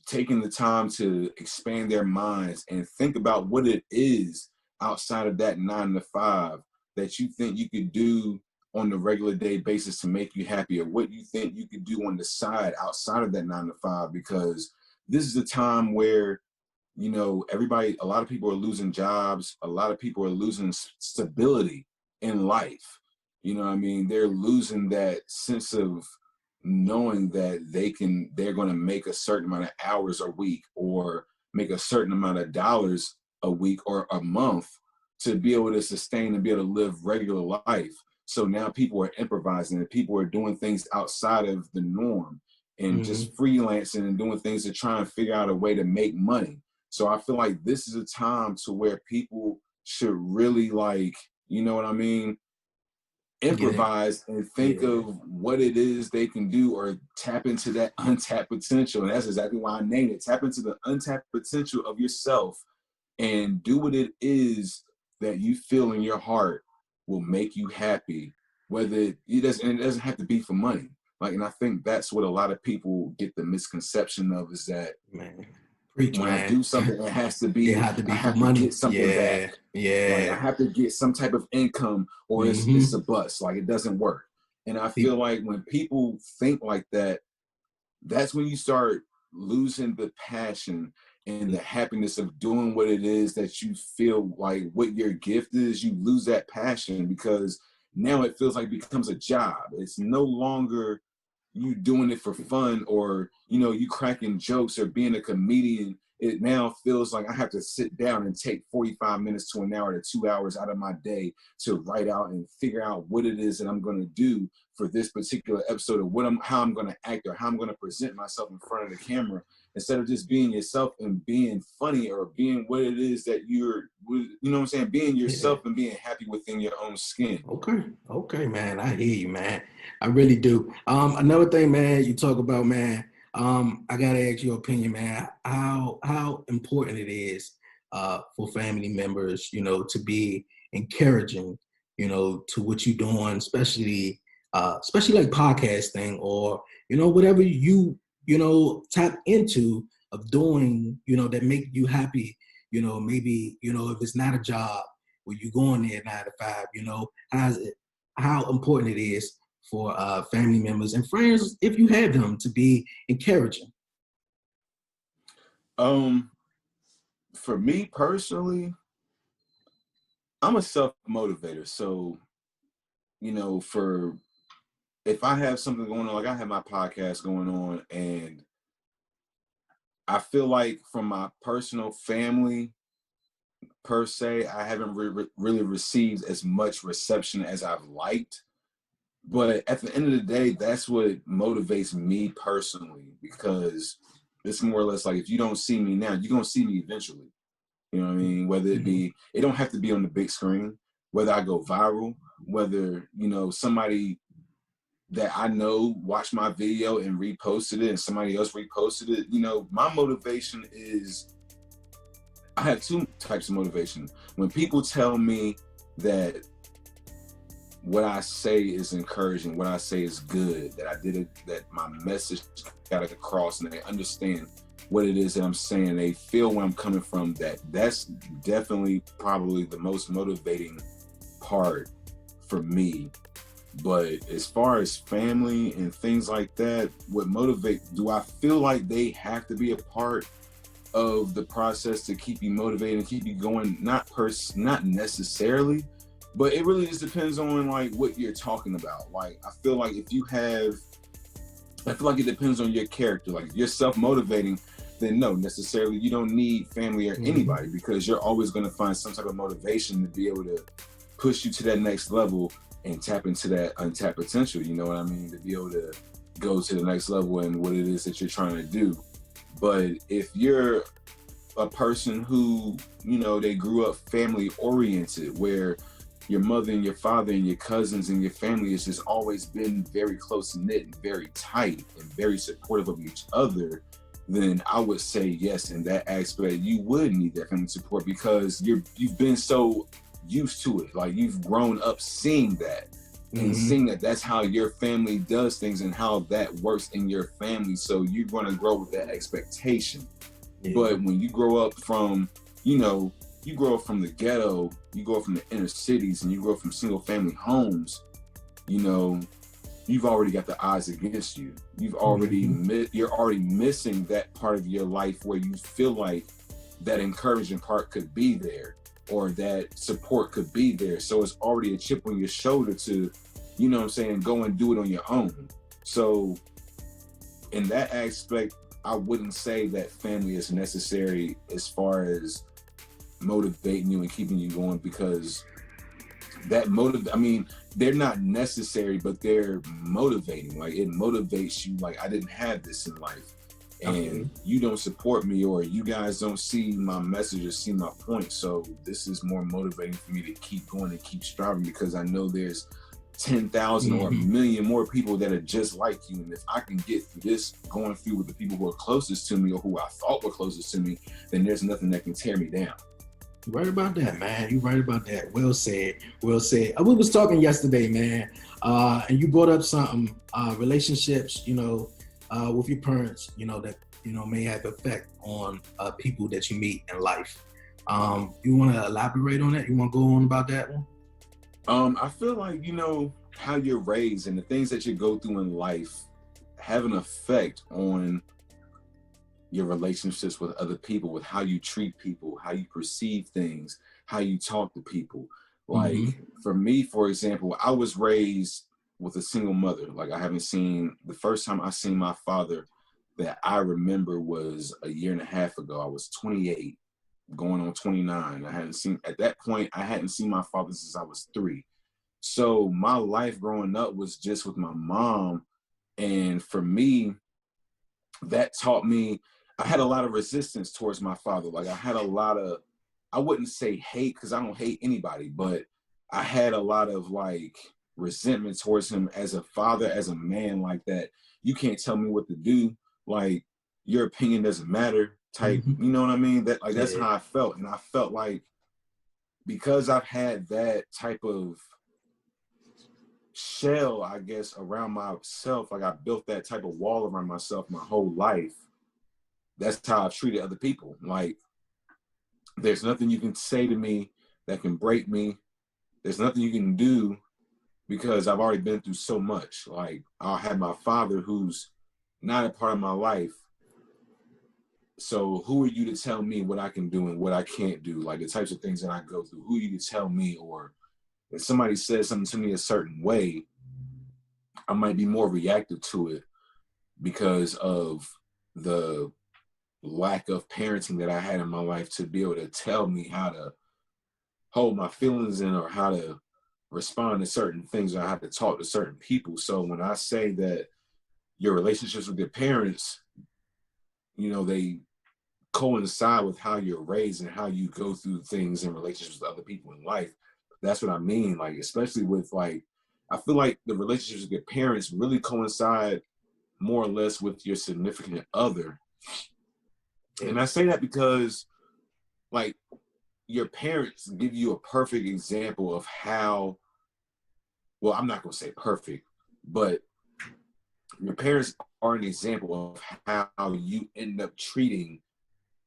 taking the time to expand their minds and think about what it is outside of that 9 to 5 that you think you could do on the regular day basis to make you happy, or what you think you could do on the side outside of that 9 to 5, because this is a time where, you know, a lot of people are losing jobs. A lot of people are losing stability in life. You know what I mean? They're losing that sense of knowing that they're going to make a certain amount of hours a week, or make a certain amount of dollars a week or a month to be able to sustain and be able to live regular life. So now people are improvising and people are doing things outside of the norm and just freelancing and doing things to try and figure out a way to make money. So I feel like this is a time to where people should really, like, you know what I mean, improvise and think of what it is they can do, or tap into that untapped potential. And that's exactly why I named it. Tap into the untapped potential of yourself and do what it is that you feel in your heart will make you happy, whether it doesn't have to be for money. Like, and I think that's what a lot of people get the misconception of, is that, when I do something, it has to be, it had to be I have for to money. get something back. Like, I have to get some type of income, or it's a bust. Like, it doesn't work. And I feel like when people think like that, that's when you start losing the passion and the happiness of doing what it is that you feel like what your gift is. You lose that passion because now it feels like it becomes a job. It's no longer you doing it for fun, or, you know, you cracking jokes or being a comedian. It now feels like I have to sit down and take 45 minutes to an hour to 2 hours out of my day to write out and figure out what it is that I'm going to do for this particular episode, of how I'm going to act, or how I'm going to present myself in front of the camera, instead of just being yourself and being funny, or being what it is that you know what I'm saying, being yourself and being happy within your own skin. Okay, man. I hear you, man. I really do. Another thing, man, you talk about, man, I gotta ask your opinion, man. How important it is for family members, you know, to be encouraging, you know, to what you're doing, especially like podcasting, or, you know, whatever you know, tap into of doing, you know, that make you happy. You know, maybe, you know, if it's not a job where you going there 9 to 5, you know, how important it is for family members and friends, if you have them, to be encouraging. For me personally, I'm a self-motivator. So, you know, if I have something going on, like I have my podcast going on, and I feel like from my personal family per se, I haven't really received as much reception as I've liked. But at the end of the day, that's what motivates me personally, because it's more or less like, if you don't see me now, you're going to see me eventually. You know what I mean? Whether it be, it don't have to be on the big screen, whether I go viral, whether, you know, somebody that I know watched my video and reposted it and somebody else reposted it, you know, my motivation is, I have two types of motivation. When people tell me that what I say is encouraging, what I say is good, that I did it, that my message got across, and they understand what it is that I'm saying, they feel where I'm coming from, that's definitely probably the most motivating part for me. But as far as family and things like that, what motivate, do I feel like they have to be a part of the process to keep you motivated and keep you going? Not necessarily, but it really just depends on like what you're talking about. Like, I feel like it depends on your character. Like, if you're self-motivating, then no, necessarily you don't need family or anybody, because you're always going to find some type of motivation to be able to push you to that next level and tap into that untapped potential, you know what I mean? To be able to go to the next level and what it is that you're trying to do. But if you're a person who, you know, they grew up family oriented, where your mother and your father and your cousins and your family has just always been very close knit and very tight and very supportive of each other, then I would say yes, in that aspect, you would need that family support, because you've been so used to it. Like, you've grown up seeing that and seeing that that's how your family does things and how that works in your family. So you're going to grow with that expectation. But when you grow up from, you know, you grow up from the ghetto, you grow up from the inner cities, and you grow up from single family homes, you know, you've already got the odds against you. You've already you're already missing that part of your life where you feel like that encouraging part could be there, or that support could be there. So it's already a chip on your shoulder to, you know what I'm saying, go and do it on your own. So in that aspect, I wouldn't say that family is necessary as far as motivating you and keeping you going, because that I mean, they're not necessary, but they're motivating. Like, it motivates you. Like, I didn't have this in life, and you don't support me, or you guys don't see my message or see my point. So this is more motivating for me to keep going and keep striving, because I know there's 10,000 or a million more people that are just like you. And if I can get through this, going through with the people who are closest to me, or who I thought were closest to me, then there's nothing that can tear me down. You right about that, man. You right about that. Well said. Well said. We was talking yesterday, man, and you brought up something, relationships, you know, with your parents, you know, that, you know, may have effect on people that you meet in life. You want to elaborate on that? You want to go on about that one? I feel like, you know, how you're raised and the things that you go through in life have an effect on your relationships with other people, with how you treat people, how you perceive things, how you talk to people. Like, for me, for example, I was raised with a single mother. Like, the first time I seen my father that I remember was a year and a half ago. I was 28, going on 29. At that point, I hadn't seen my father since I was 3. So my life growing up was just with my mom. And for me, that taught me, I had a lot of resistance towards my father. Like, I had a lot of, I wouldn't say hate, because I don't hate anybody, but I had a lot of like resentment towards him as a father, as a man, like that. You can't tell me what to do. Like, your opinion doesn't matter type, you know what I mean? That, like, that's how I felt. And I felt like, because I've had that type of shell, I guess, around myself, like I built that type of wall around myself my whole life. That's how I've treated other people. Like, there's nothing you can say to me that can break me. There's nothing you can do, because I've already been through so much. Like, I'll have my father who's not a part of my life. So who are you to tell me what I can do and what I can't do? Like, the types of things that I go through, who are you to tell me? Or if somebody says something to me a certain way, I might be more reactive to it because of the lack of parenting that I had in my life to be able to tell me how to hold my feelings in, or how to respond to certain things, or how to talk to certain people. So when I say that your relationships with your parents, you know, they coincide with how you're raised and how you go through things in relationships with other people in life, that's what I mean. Like, especially with like I feel like the relationships with your parents really coincide more or less with your significant other. And I say that because, like, your parents give you a perfect example of how, well, I'm not going to say perfect, but your parents are an example of how you end up treating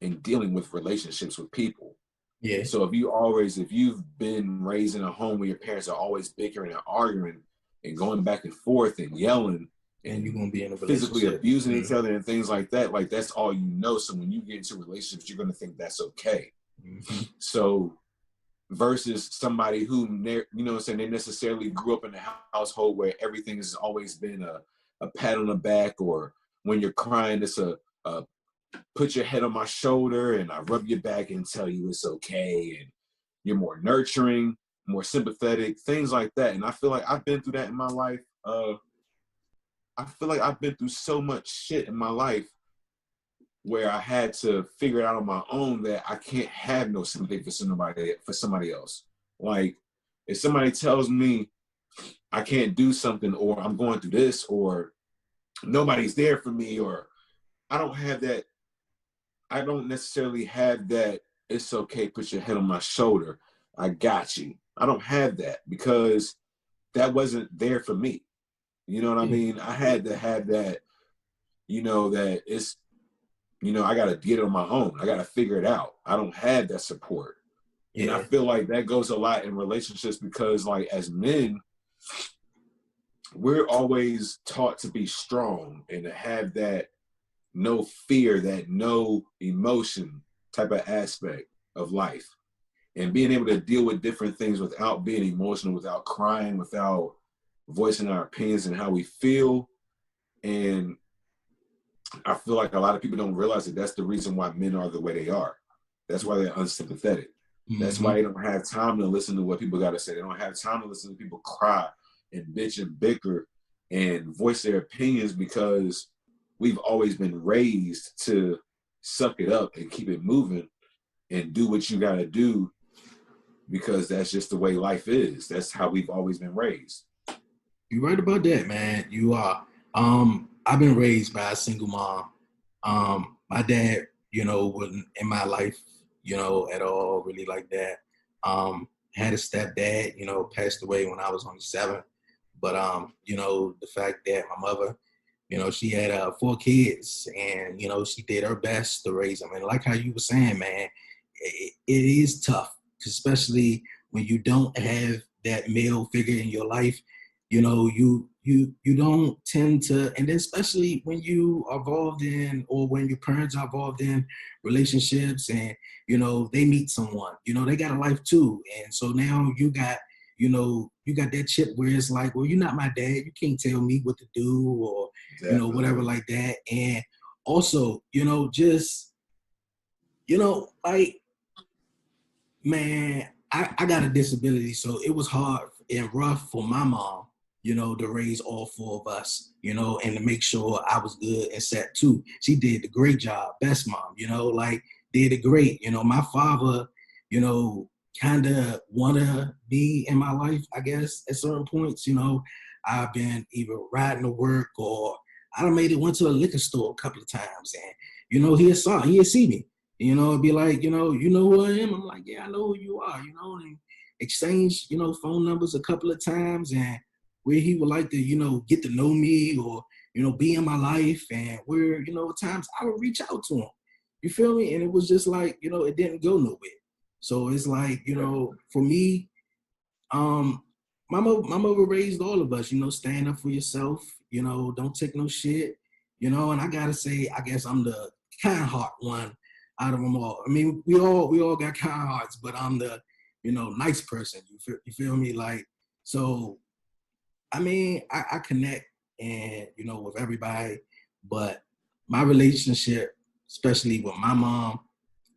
and dealing with relationships with people. Yeah. So if you've been raised in a home where your parents are always bickering and arguing and going back and forth and yelling and you're gonna be in a physically relationship abusing each other and things like that, like that's all you know. So when you get into relationships, you're gonna think that's okay. Mm-hmm. So versus somebody who, you know what I'm saying, they necessarily grew up in a household where everything has always been a pat on the back, or when you're crying, it's a put your head on my shoulder and I rub your back and tell you it's okay, and you're more nurturing, more sympathetic, things like that. And I feel like I've been through that in my life. I feel like I've been through so much shit in my life where I had to figure it out on my own that I can't have no sympathy for somebody else. Like, if somebody tells me I can't do something, or I'm going through this, or nobody's there for me, or I don't have that, I don't necessarily have that, it's okay, put your head on my shoulder, I got you. I don't have that because that wasn't there for me. You know what I mean? I had to have that, you know, that it's, you know, I got to get it on my own. I got to figure it out. I don't have that support. Yeah. And I feel like that goes a lot in relationships because, like, as men, we're always taught to be strong and to have that no fear, that no emotion type of aspect of life. And being able to deal with different things without being emotional, without crying, without voicing our opinions and how we feel. And I feel like a lot of people don't realize that that's the reason why men are the way they are. That's why they're unsympathetic. Mm-hmm. That's why they don't have time to listen to what people got to say. They don't have time to listen to people cry and bitch and bicker and voice their opinions, because we've always been raised to suck it up and keep it moving and do what you got to do, because that's just the way life is. That's how we've always been raised. You're right about that, man. You are. I've been raised by a single mom. My dad, you know, wasn't in my life, you know, at all, really like that. Had a stepdad, you know, passed away when I was only 7. But, you know, the fact that my mother, you know, she had 4 kids, and, you know, she did her best to raise them. And like how you were saying, man, it is tough, especially when you don't have that male figure in your life. You know, you don't tend to, and then especially when you are involved in, or when your parents are involved in relationships, and, you know, they meet someone, you know, they got a life too. And so now you got, you know, you got that chip where it's like, well, you're not my dad. You can't tell me what to do, or, you know, whatever like that. And also, you know, just, you know, like, man, I got a disability. So it was hard and rough for my mom, you know, to raise all 4 of us, you know, and to make sure I was good and set too. She did the great job, best mom, you know, like, did it great. You know, my father, you know, kind of wanna be in my life, I guess, at certain points. You know, I've been either riding to work, or I done went to a liquor store a couple of times, and, you know, he'd see me, you know, it'd be like, you know who I am? I'm like, yeah, I know who you are, you know, and exchange, you know, phone numbers a couple of times, and where he would like to, you know, get to know me, or, you know, be in my life, and where, you know, at times I would reach out to him. You feel me? And it was just like, you know, it didn't go nowhere. So it's like, you know, for me, my mother raised all of us, you know, stand up for yourself, you know, don't take no shit, you know. And I gotta say, I guess I'm the kind heart one out of them all. I mean, we all got kind hearts, but I'm the, you know, nice person. You feel me? Like, so, I mean, I connect, and, you know, with everybody, but my relationship, especially with my mom,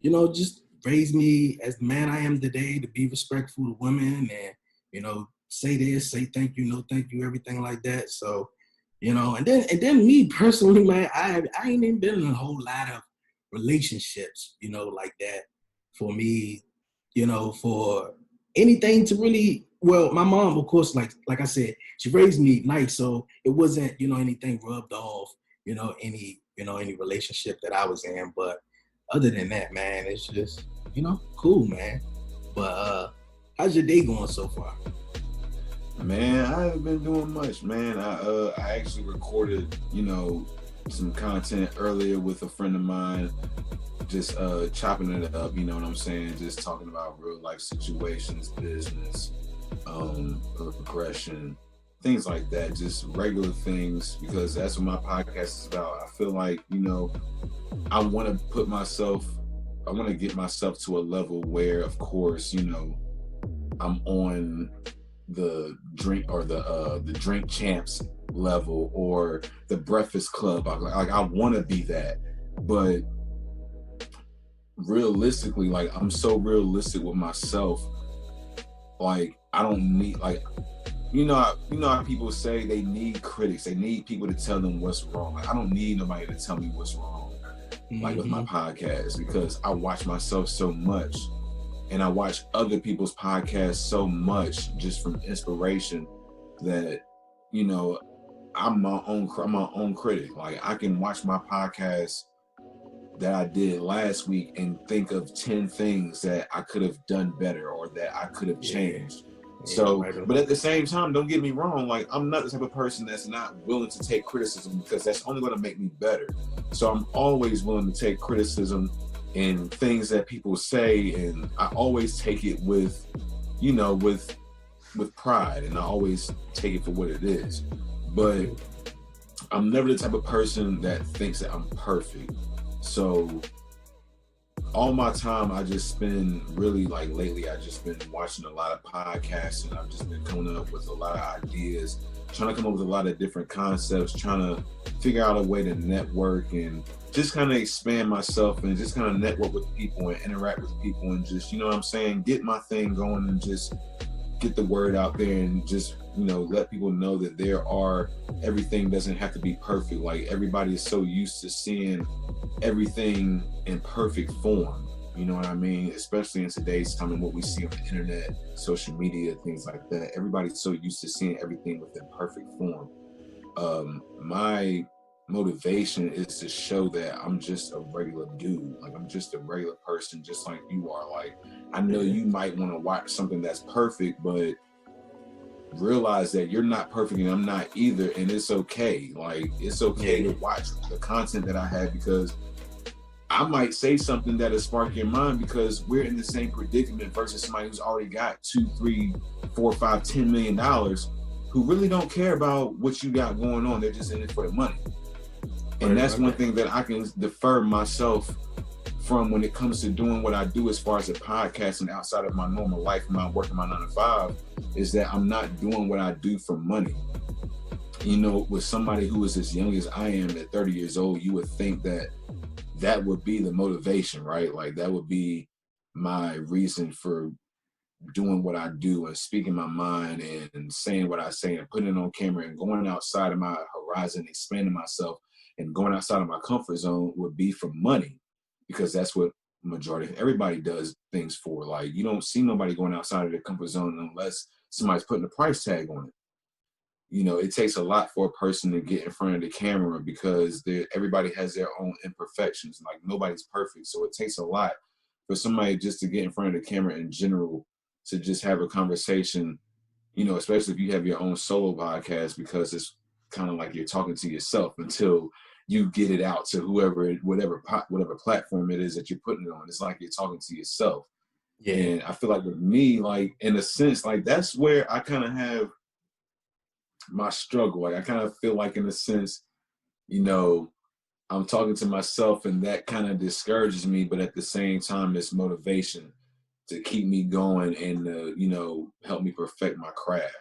you know, just raised me as the man I am today, to be respectful to women, and, you know, say this, say thank you, no thank you, everything like that. So, you know, and then me personally, man, I ain't even been in a whole lot of relationships, you know, like that. For me, you know, for anything to really, well, my mom, of course, like I said, she raised me nice, so it wasn't, anything rubbed off, any relationship that I was in. But other than that, man, it's just, cool, man. But how's your day going so far? Man, I haven't been doing much, man. I actually recorded, some content earlier with a friend of mine, just chopping it up, you know what I'm saying? Just talking about real life situations, business, progression, things like that, just regular things, because that's what my podcast is about. I feel like, I want to get myself to a level where, of course, I'm on the drink or the drink champs level or the Breakfast Club. I want to be that, but realistically, like, I'm so realistic with myself. Like, I don't need, like, how people say they need critics, they need people to tell them what's wrong. Like, I don't need nobody to tell me what's wrong, like with my podcast, because I watch myself so much. And I watch other people's podcasts so much just from inspiration that, I'm my own critic. Like, I can watch my podcast that I did last week and think of 10 things that I could have done better or that I could have changed. So, but at the same time, don't get me wrong, like, I'm not the type of person that's not willing to take criticism, because that's only going to make me better. So I'm always willing to take criticism and things that people say, and I always take it with pride, and I always take it for what it is. But I'm never the type of person that thinks that I'm perfect. So all my time I just spend really, like, lately I just been watching a lot of podcasts, and I've just been coming up with a lot of ideas, trying to come up with a lot of different concepts, trying to figure out a way to network and just kind of expand myself and just kind of network with people and interact with people and just, get my thing going and just get the word out there and just, let people know that everything doesn't have to be perfect. Like, everybody is so used to seeing everything in perfect form. You know what I mean? Especially in today's time and what we see on the internet, social media, things like that. Everybody's so used to seeing everything within perfect form. My motivation is to show that I'm just a regular dude. Like, I'm just a regular person, just like you are. Like, I know you might want to watch something that's perfect, but realize that you're not perfect and I'm not either, and it's okay. Like, it's okay to watch the content that I have, because I might say something that'll spark your mind, because we're in the same predicament versus somebody who's already got $2, $3, $4, $5, $10 million, who really don't care about what you got going on. They're just in it for the money. And that's one thing that I can defer myself from when it comes to doing what I do as far as a podcast and outside of my normal life, my working my 9 to 5, is that I'm not doing what I do for money. With somebody who is as young as I am at 30 years old, you would think that would be the motivation, right? Like, that would be my reason for doing what I do and speaking my mind and saying what I say and putting it on camera and going outside of my horizon, expanding myself and going outside of my comfort zone would be for money, because that's what majority of everybody does things for. Like, you don't see nobody going outside of their comfort zone unless somebody's putting a price tag on it. It takes a lot for a person to get in front of the camera, because everybody has their own imperfections. Like, nobody's perfect. So it takes a lot for somebody just to get in front of the camera in general, to just have a conversation, especially if you have your own solo podcast, because it's kind of like you're talking to yourself until you get it out to whatever platform it is that you're putting it on. It's like you're talking to yourself. Yeah. And I feel like with me, like, in a sense, like, that's where I kind of have my struggle. Like, I kind of feel like, in a sense, I'm talking to myself, and that kind of discourages me, but at the same time, it's motivation to keep me going and help me perfect my craft.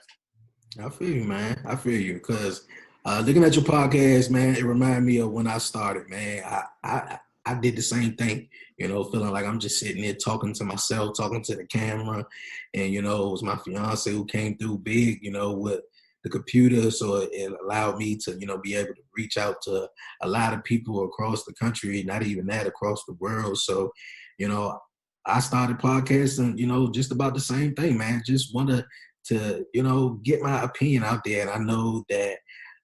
I feel you, man. I feel you, because looking at your podcast, man, it reminded me of when I started, man. I did the same thing, feeling like I'm just sitting there talking to myself, talking to the camera, and it was my fiance who came through big, with the computer, so it allowed me to, be able to reach out to a lot of people across the country, not even that, across the world. So, I started podcasting, just about the same thing, man. Just wanted to, get my opinion out there. And I know that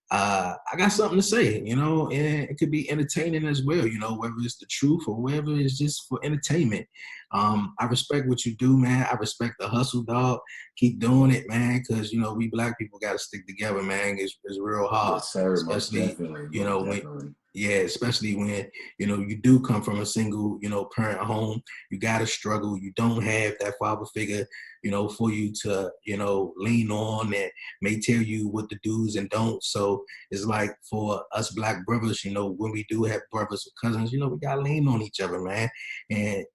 I got something to say, and it could be entertaining as well, whether it's the truth or whether it's just for entertainment. I respect what you do, man. I respect the hustle, dog. Keep doing it, man, because, we black people got to stick together, man. It's real hard, Yes, sir. especially, Most definitely. when, especially when, you do come from a single, parent home. You got to struggle. You don't have that father figure, for you to, lean on and may tell you what to do's and don'ts. So it's like for us black brothers, when we do have brothers or cousins, we got to lean on each other, man. And,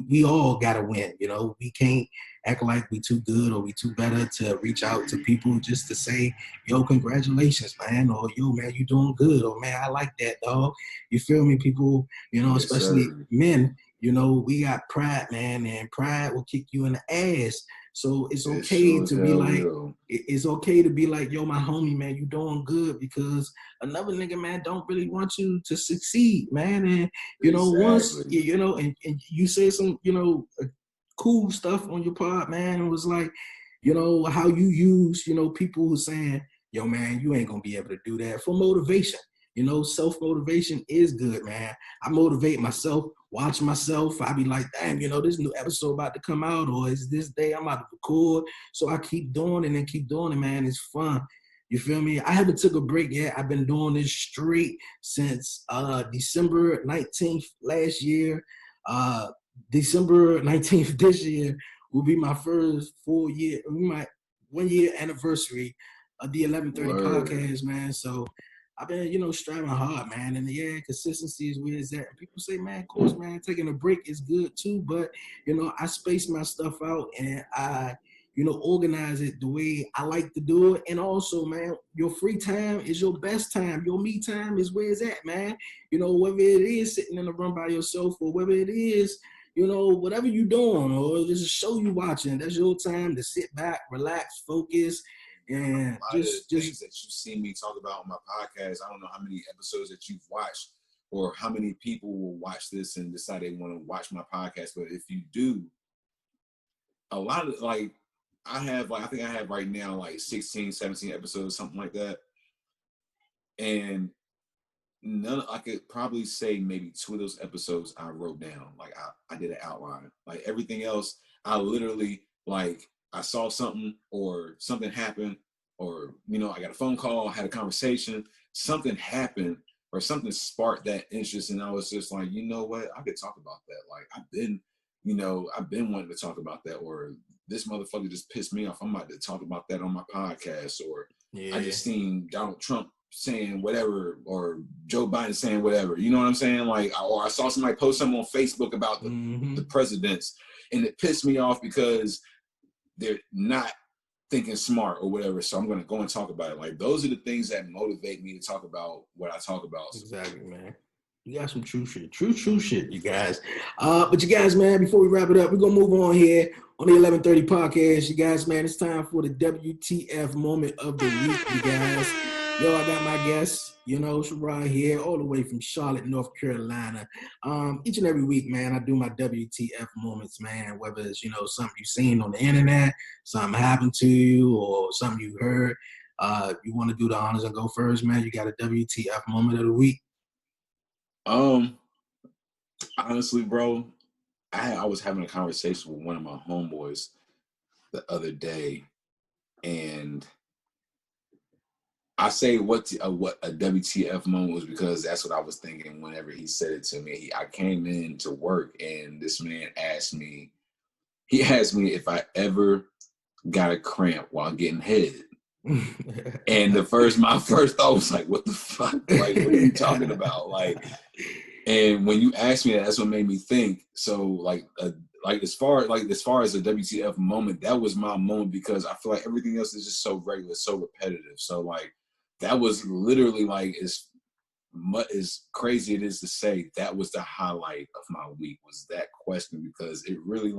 we all got to win. We can't act like we too good or we too better to reach out to people just to say, yo, congratulations, man, or yo, man, you doing good, or man, I like that, dog. You feel me? People, Yes, especially sir. men, we got pride, man, and pride will kick you in the ass. So it's okay to be like, it's okay to be like, yo, my homie, man, you doing good, because another nigga, man, don't really want you to succeed, man. And, once, and you say some, cool stuff on your pod, man, and was like, how you use, people who saying, yo, man, you ain't gonna be able to do that, for motivation. Self-motivation is good, man. I motivate myself, watch myself. I be like, damn, this new episode about to come out, or is this day I'm about to record. So I keep doing it and keep doing it, man. It's fun. You feel me? I haven't took a break yet. I've been doing this straight since December 19th last year. December 19th this year will be my first full year, my 1 year anniversary of the 1130 podcast, man. So I've been, striving hard, man. And yeah, consistency is where it's at. And people say, man, of course, man, taking a break is good too. But, I space my stuff out and I, organize it the way I like to do it. And also, man, your free time is your best time. Your me time is where it's at, man. Whether it is sitting in the room by yourself or whether it is, whatever you're doing or there's a show you watching, that's your time to sit back, relax, focus. And just things that you see me talk about on my podcast, I don't know how many episodes that you've watched or how many people will watch this and decide they want to watch my podcast. But if you do, a lot of I think I have right now 16, 17 episodes, something like that. And I could probably say maybe 2 of those episodes I wrote down. I did an outline. Everything else, I literally I saw something or something happened or, I got a phone call, had a conversation, something happened or something sparked that interest. And I was just like, you know what? I could talk about that. I've been wanting to talk about that, or this motherfucker just pissed me off. I'm about to talk about that on my podcast, or I just seen Donald Trump saying whatever, or Joe Biden saying whatever. You know what I'm saying? Or I saw somebody post something on Facebook about the presidents, and it pissed me off because they're not thinking smart or whatever. So I'm going to go and talk about it. Those are the things that motivate me to talk about what I talk about. Exactly, man. You got some true shit, you guys. But you guys, man, before we wrap it up, we're going to move on here on the 1130 podcast. You guys, man, it's time for the WTF moment of the week, you guys. Yo, I got my guest, Sherrod here, all the way from Charlotte, North Carolina. Each and every week, man, I do my WTF moments, man, whether it's, something you've seen on the internet, something happened to you, or something you heard. You want to do the honors and go first, man? You got a WTF moment of the week? Honestly, bro, I was having a conversation with one of my homeboys the other day, and I say what a WTF moment was because that's what I was thinking whenever he said it to me. I came in to work and this man asked me if I ever got a cramp while getting head. And my first thought was like, what the fuck? What are you talking about? And when you asked me that, that's what made me think. So as far as a WTF moment, that was my moment because I feel like everything else is just so regular, so repetitive. So that was literally as crazy it is to say, that was the highlight of my week, was that question, because it really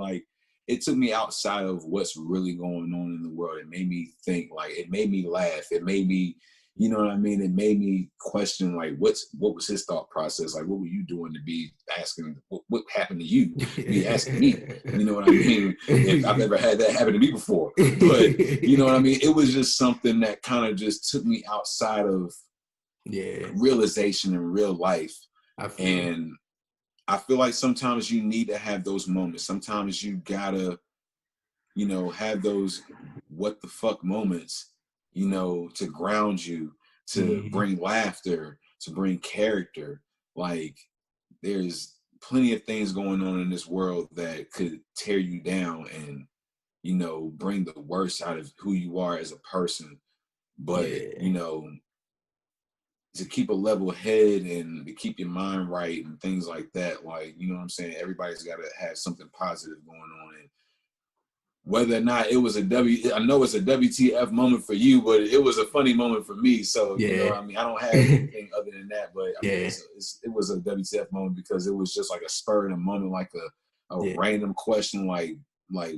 it took me outside of what's really going on in the world. It made me think, it made me laugh. It made me, you know what I mean? It made me question, like, what was his thought process? Like, what were you doing to be asking, what happened to you? Be asking me, you know what I mean? If I've never had that happen to me before. But, you know what I mean? It was just something that kind of just took me outside of realization in real life. And I feel like sometimes you need to have those moments. Sometimes you gotta, you know, have those what the fuck moments, you know, to ground you, to bring laughter, to bring character. Like, there's plenty of things going on in this world that could tear you down and, you know, bring the worst out of who you are as a person. But, you know, to keep a level head and to keep your mind right and things like that, like, you know what I'm saying? Everybody's got to have something positive going on. And whether or not it was I know it's a WTF moment for you, but it was a funny moment for me. So, you know what I mean? I don't have anything other than that, but I mean, it was a WTF moment because it was just like a spur in a moment, like a random question, like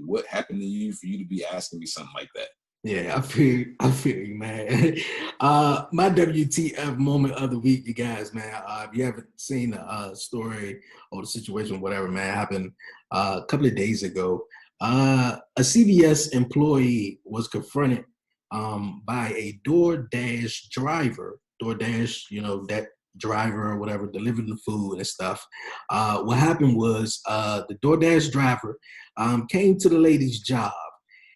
what happened to you for you to be asking me something like that? Yeah, I feel you, man. My WTF moment of the week, you guys, man. If you haven't seen the story or the situation, whatever, man, happened a couple of days ago. A CVS employee was confronted by a DoorDash driver. DoorDash, you know, that driver or whatever, delivering the food and stuff. What happened was the DoorDash driver came to the lady's job.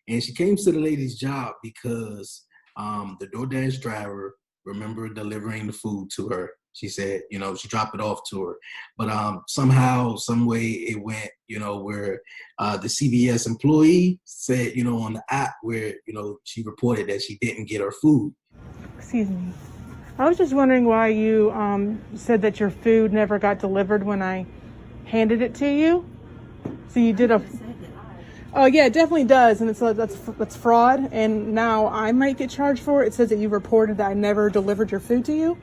And she came to the lady's job because the DoorDash driver remembered delivering the food to her. She said, you know, she dropped it off to her. But somehow, some way it went, you know, where the CVS employee said, you know, on the app where, you know, she reported that she didn't get her food. Excuse me. I was just wondering why you said that your food never got delivered when I handed it to you. So you did a... Oh yeah, it definitely does, and that's fraud. And now I might get charged for it. It says that you reported that I never delivered your food to you.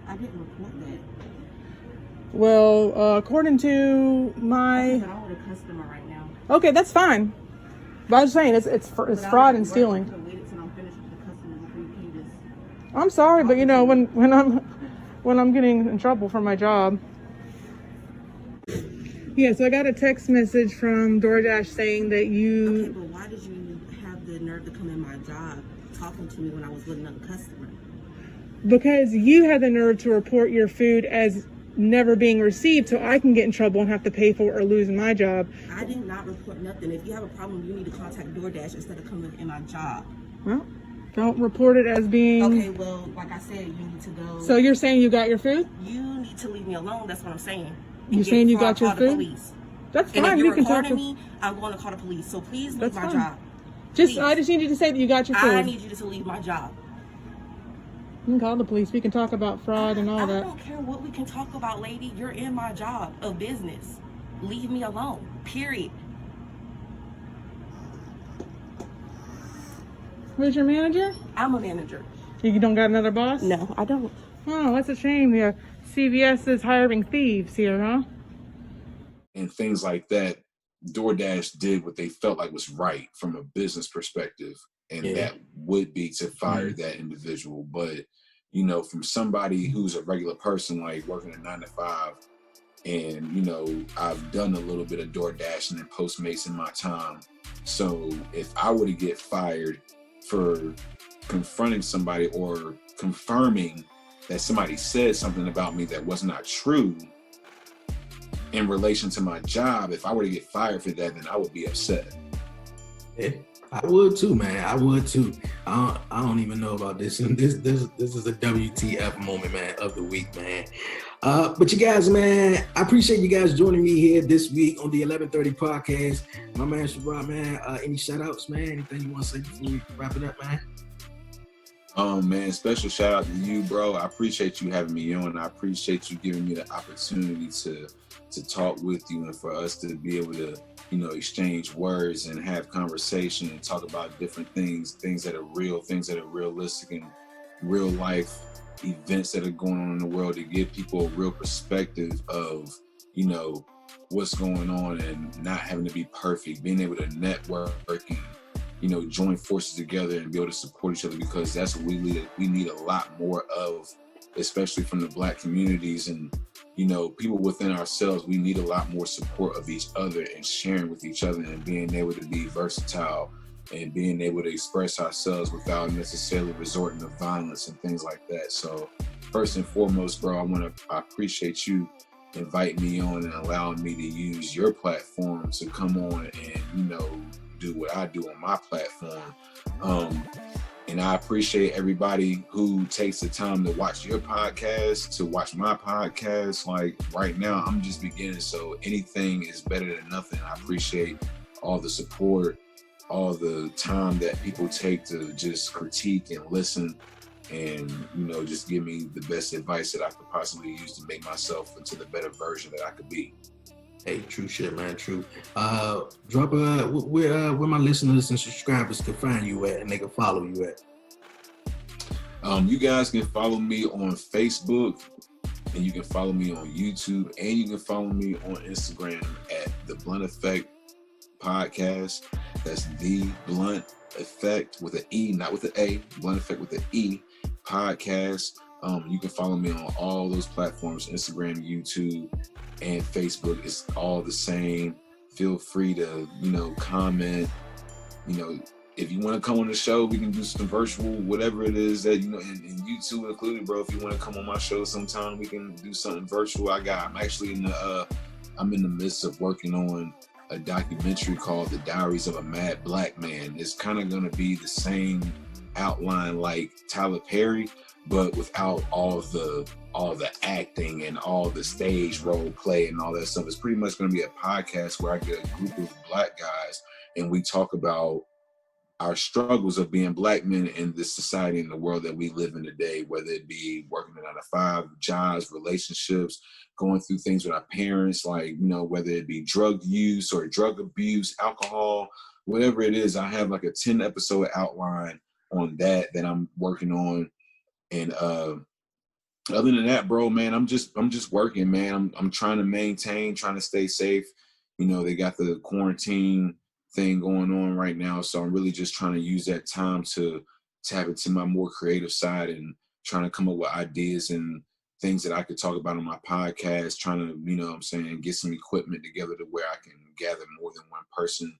I didn't report that. Well, according to my... I'm with a customer right now. Okay, that's fine. But I was saying it's fraud and stealing. I'm sorry, but you know when I'm getting in trouble for my job. Yeah, so I got a text message from DoorDash saying that you... Okay, but why did you have the nerve to come in my job talking to me when I was with another customer? Because you had the nerve to report your food as never being received, so I can get in trouble and have to pay for it or lose my job. I did not report nothing. If you have a problem, you need to contact DoorDash instead of coming in my job. Well, don't report it as being... Okay, well, like I said, you need to go... So you're saying you got your food? You need to leave me alone, that's what I'm saying. You saying you got your food? Police. That's fine. And if you're you can talk recording me, I'm going to call the police. So please leave my job. I just need you to say that you got your food. I need you to leave my job. You can call the police. We can talk about fraud and all that. I don't care what we can talk about, lady. You're in my job of business. Leave me alone. Period. Who's your manager? I'm a manager. You don't got another boss? No, I don't. Oh, that's a shame. Yeah. CVS is hiring thieves here, huh? And things like that. DoorDash did what they felt like was right from a business perspective. And that would be to fire that individual. But, you know, from somebody who's a regular person, like working a 9 to 5, and, you know, I've done a little bit of DoorDash and Postmates in my time. So if I were to get fired for confronting somebody or confirming that somebody said something about me that was not true in relation to my job, if I were to get fired for that, then I would be upset. Yeah, I would too, man. I would too. I don't even know about this. And this is a WTF moment, man, of the week, man. But you guys, man, I appreciate you guys joining me here this week on the 1130 podcast. My man Sherrod, man, any shout outs, man? Anything you want to say before we wrap it up, man? Man, special shout out to you, bro. I appreciate you having me on. I appreciate you giving me the opportunity to talk with you and for us to be able to, you know, exchange words and have conversation and talk about different things that are real, things that are realistic and real life events that are going on in the world, to give people a real perspective of, you know, what's going on and not having to be perfect, being able to network and, join forces together and be able to support each other, because that's what we need a lot more of, especially from the Black communities and, people within ourselves. We need a lot more support of each other and sharing with each other and being able to be versatile and being able to express ourselves without necessarily resorting to violence and things like that. So first and foremost, bro, I appreciate you inviting me on and allowing me to use your platform to come on and, do what I do on my platform. And I appreciate everybody who takes the time to watch your podcast, to watch my podcast. Like right now, I'm just beginning, so anything is better than nothing. I appreciate all the support, all the time that people take to just critique and listen and, just give me the best advice that I could possibly use to make myself into the better version that I could be. Hey, true shit, man, true. Drop where my listeners and subscribers can find you at and they can follow you at. You guys can follow me on Facebook, and you can follow me on YouTube, and you can follow me on Instagram at The Blunt Effect Podcast. That's The Blunt Effect with an E, not with an A. Blunt Effect with an E podcast. You can follow me on all those platforms, Instagram, YouTube, and Facebook. It's all the same. Feel free to, comment. If you want to come on the show, we can do some virtual, whatever it is that, and YouTube included, bro. If you want to come on my show sometime, we can do something virtual. I'm actually I'm in the midst of working on a documentary called The Diaries of a Mad Black Man. It's kind of going to be the same outline like Tyler Perry, but without all the acting and all the stage role play and all that stuff. It's pretty much going to be a podcast where I get a group of Black guys and we talk about our struggles of being Black men in this society and the world that we live in today, whether it be working a 9-to-5, jobs, relationships, going through things with our parents, like, whether it be drug use or drug abuse, alcohol, whatever it is. I have like a 10-episode outline on that I'm working on. And other than that, bro, man, I'm just working, man. I'm trying to maintain, trying to stay safe. They got the quarantine thing going on right now, so I'm really just trying to use that time to tap into my more creative side and trying to come up with ideas and things that I could talk about on my podcast, trying to, get some equipment together to where I can gather more than one person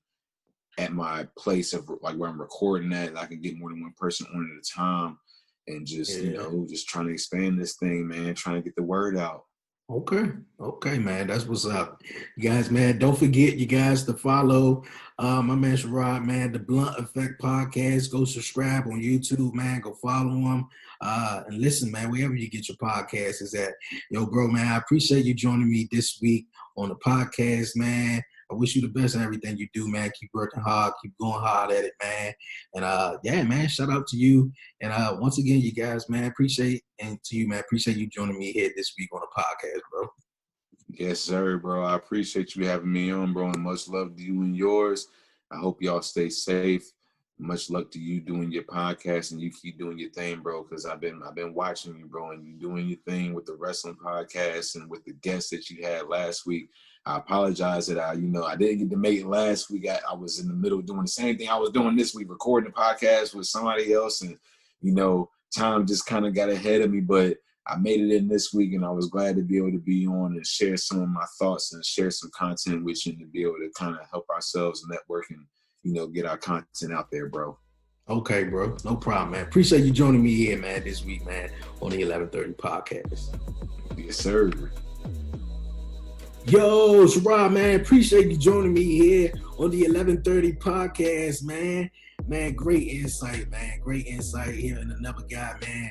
at my place of like where I'm recording at, and I can get more than one person on at a time and just, just trying to expand this thing, man, trying to get the word out. Okay, man. That's what's up. You guys, man, don't forget you guys to follow my man Sherrod, man, The Blunt Effect Podcast. Go subscribe on YouTube, man. Go follow him. And listen, man, wherever you get your podcast is at. Yo, bro, man, I appreciate you joining me this week on the podcast, man. I wish you the best in everything you do, man. Keep working hard, keep going hard at it, man. And yeah, man, shout out to you. And once again, you guys, man, appreciate you joining me here this week on the podcast, bro. Yes, sir, bro. I appreciate you having me on, bro. And much love to you and yours. I hope y'all stay safe. Much luck to you doing your podcast, and you keep doing your thing, bro, because I've been watching you, bro, and you doing your thing with the wrestling podcast and with the guests that you had last week. I apologize that I didn't get to make it last week. I was in the middle of doing the same thing I was doing this week, recording the podcast with somebody else, and time just kind of got ahead of me, but I made it in this week, and I was glad to be able to be on and share some of my thoughts and share some content with you, and to be able to kind of help ourselves network and get our content out there, bro. Okay, bro. No problem, man. Appreciate you joining me here, man, this week, man, on the 1130 podcast. Yes, sir. Yo, Sherrod, man, appreciate you joining me here on the 1130 podcast, man. Man, great insight, man. Great insight here and another guy, man.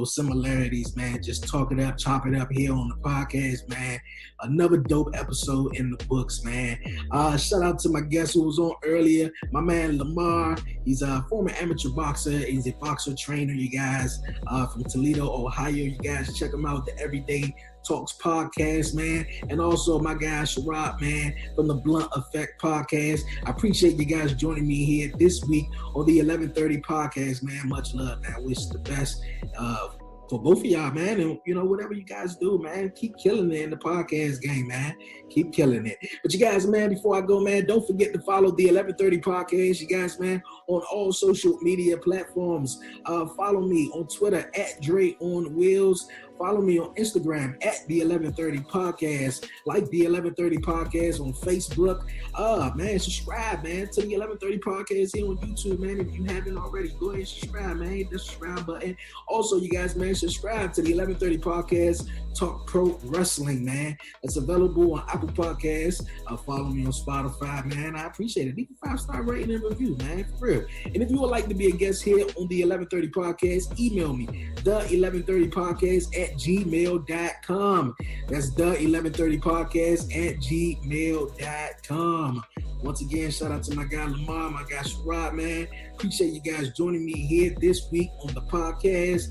Similarities, man. Just chop it up here on the podcast, man. Another dope episode in the books, man. Shout out to my guest who was on earlier, my man Lamar. He's a former amateur boxer. He's a boxer trainer, you guys, from Toledo, Ohio. You guys check him out, the Everyday Talks podcast, man. And also my guy Sherrod, man, from the Blunt Effect Podcast. I appreciate you guys joining me here this week on the 1130 podcast, man. Much love, man. Wish the best for both of y'all, man. And, you know, whatever you guys do, man, keep killing it in the podcast game, man. Keep killing it. But you guys, man, before I go, man, don't forget to follow the 1130 Podcast, you guys, man, on all social media platforms. Follow me on Twitter at Dre on Wheels. Follow me on Instagram at the 1130 Podcast. Like the 1130 Podcast on Facebook. Man, subscribe, man, to the 1130 Podcast here on YouTube, man. If you haven't already, go ahead and subscribe, man. Hit the subscribe button. Also, you guys, man, subscribe to the 1130 Podcast Talk Pro Wrestling, man. It's available on Apple Podcasts. Follow me on Spotify, man. I appreciate it. Leave a 5-star rating and review, man, for real. And if you would like to be a guest here on the 1130 Podcast, email me, the1130podcast at gmail.com. That's the1130podcast at gmail.com. Once again, shout out to my guy Lamar, my guy Sherrod, man. Appreciate you guys joining me here this week on the podcast.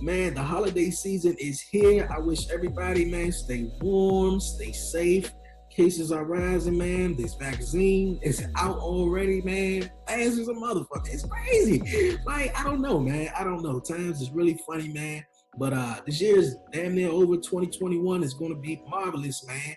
Man, the holiday season is here. I wish everybody, man, stay warm, stay safe. Cases are rising, man. This vaccine is out already, man. Fast as a motherfucker. It's crazy. Like, I don't know, man. I don't know. Times is really funny, man. But this year is damn near over. 2021 is going to be marvelous, man.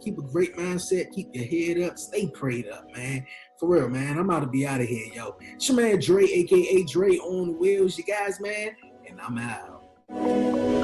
Keep a great mindset. Keep your head up. Stay prayed up, man. For real, man. I'm about to be out of here, yo. It's your man Dre, a.k.a. Dre on Wheels. You guys, man. And I'm out.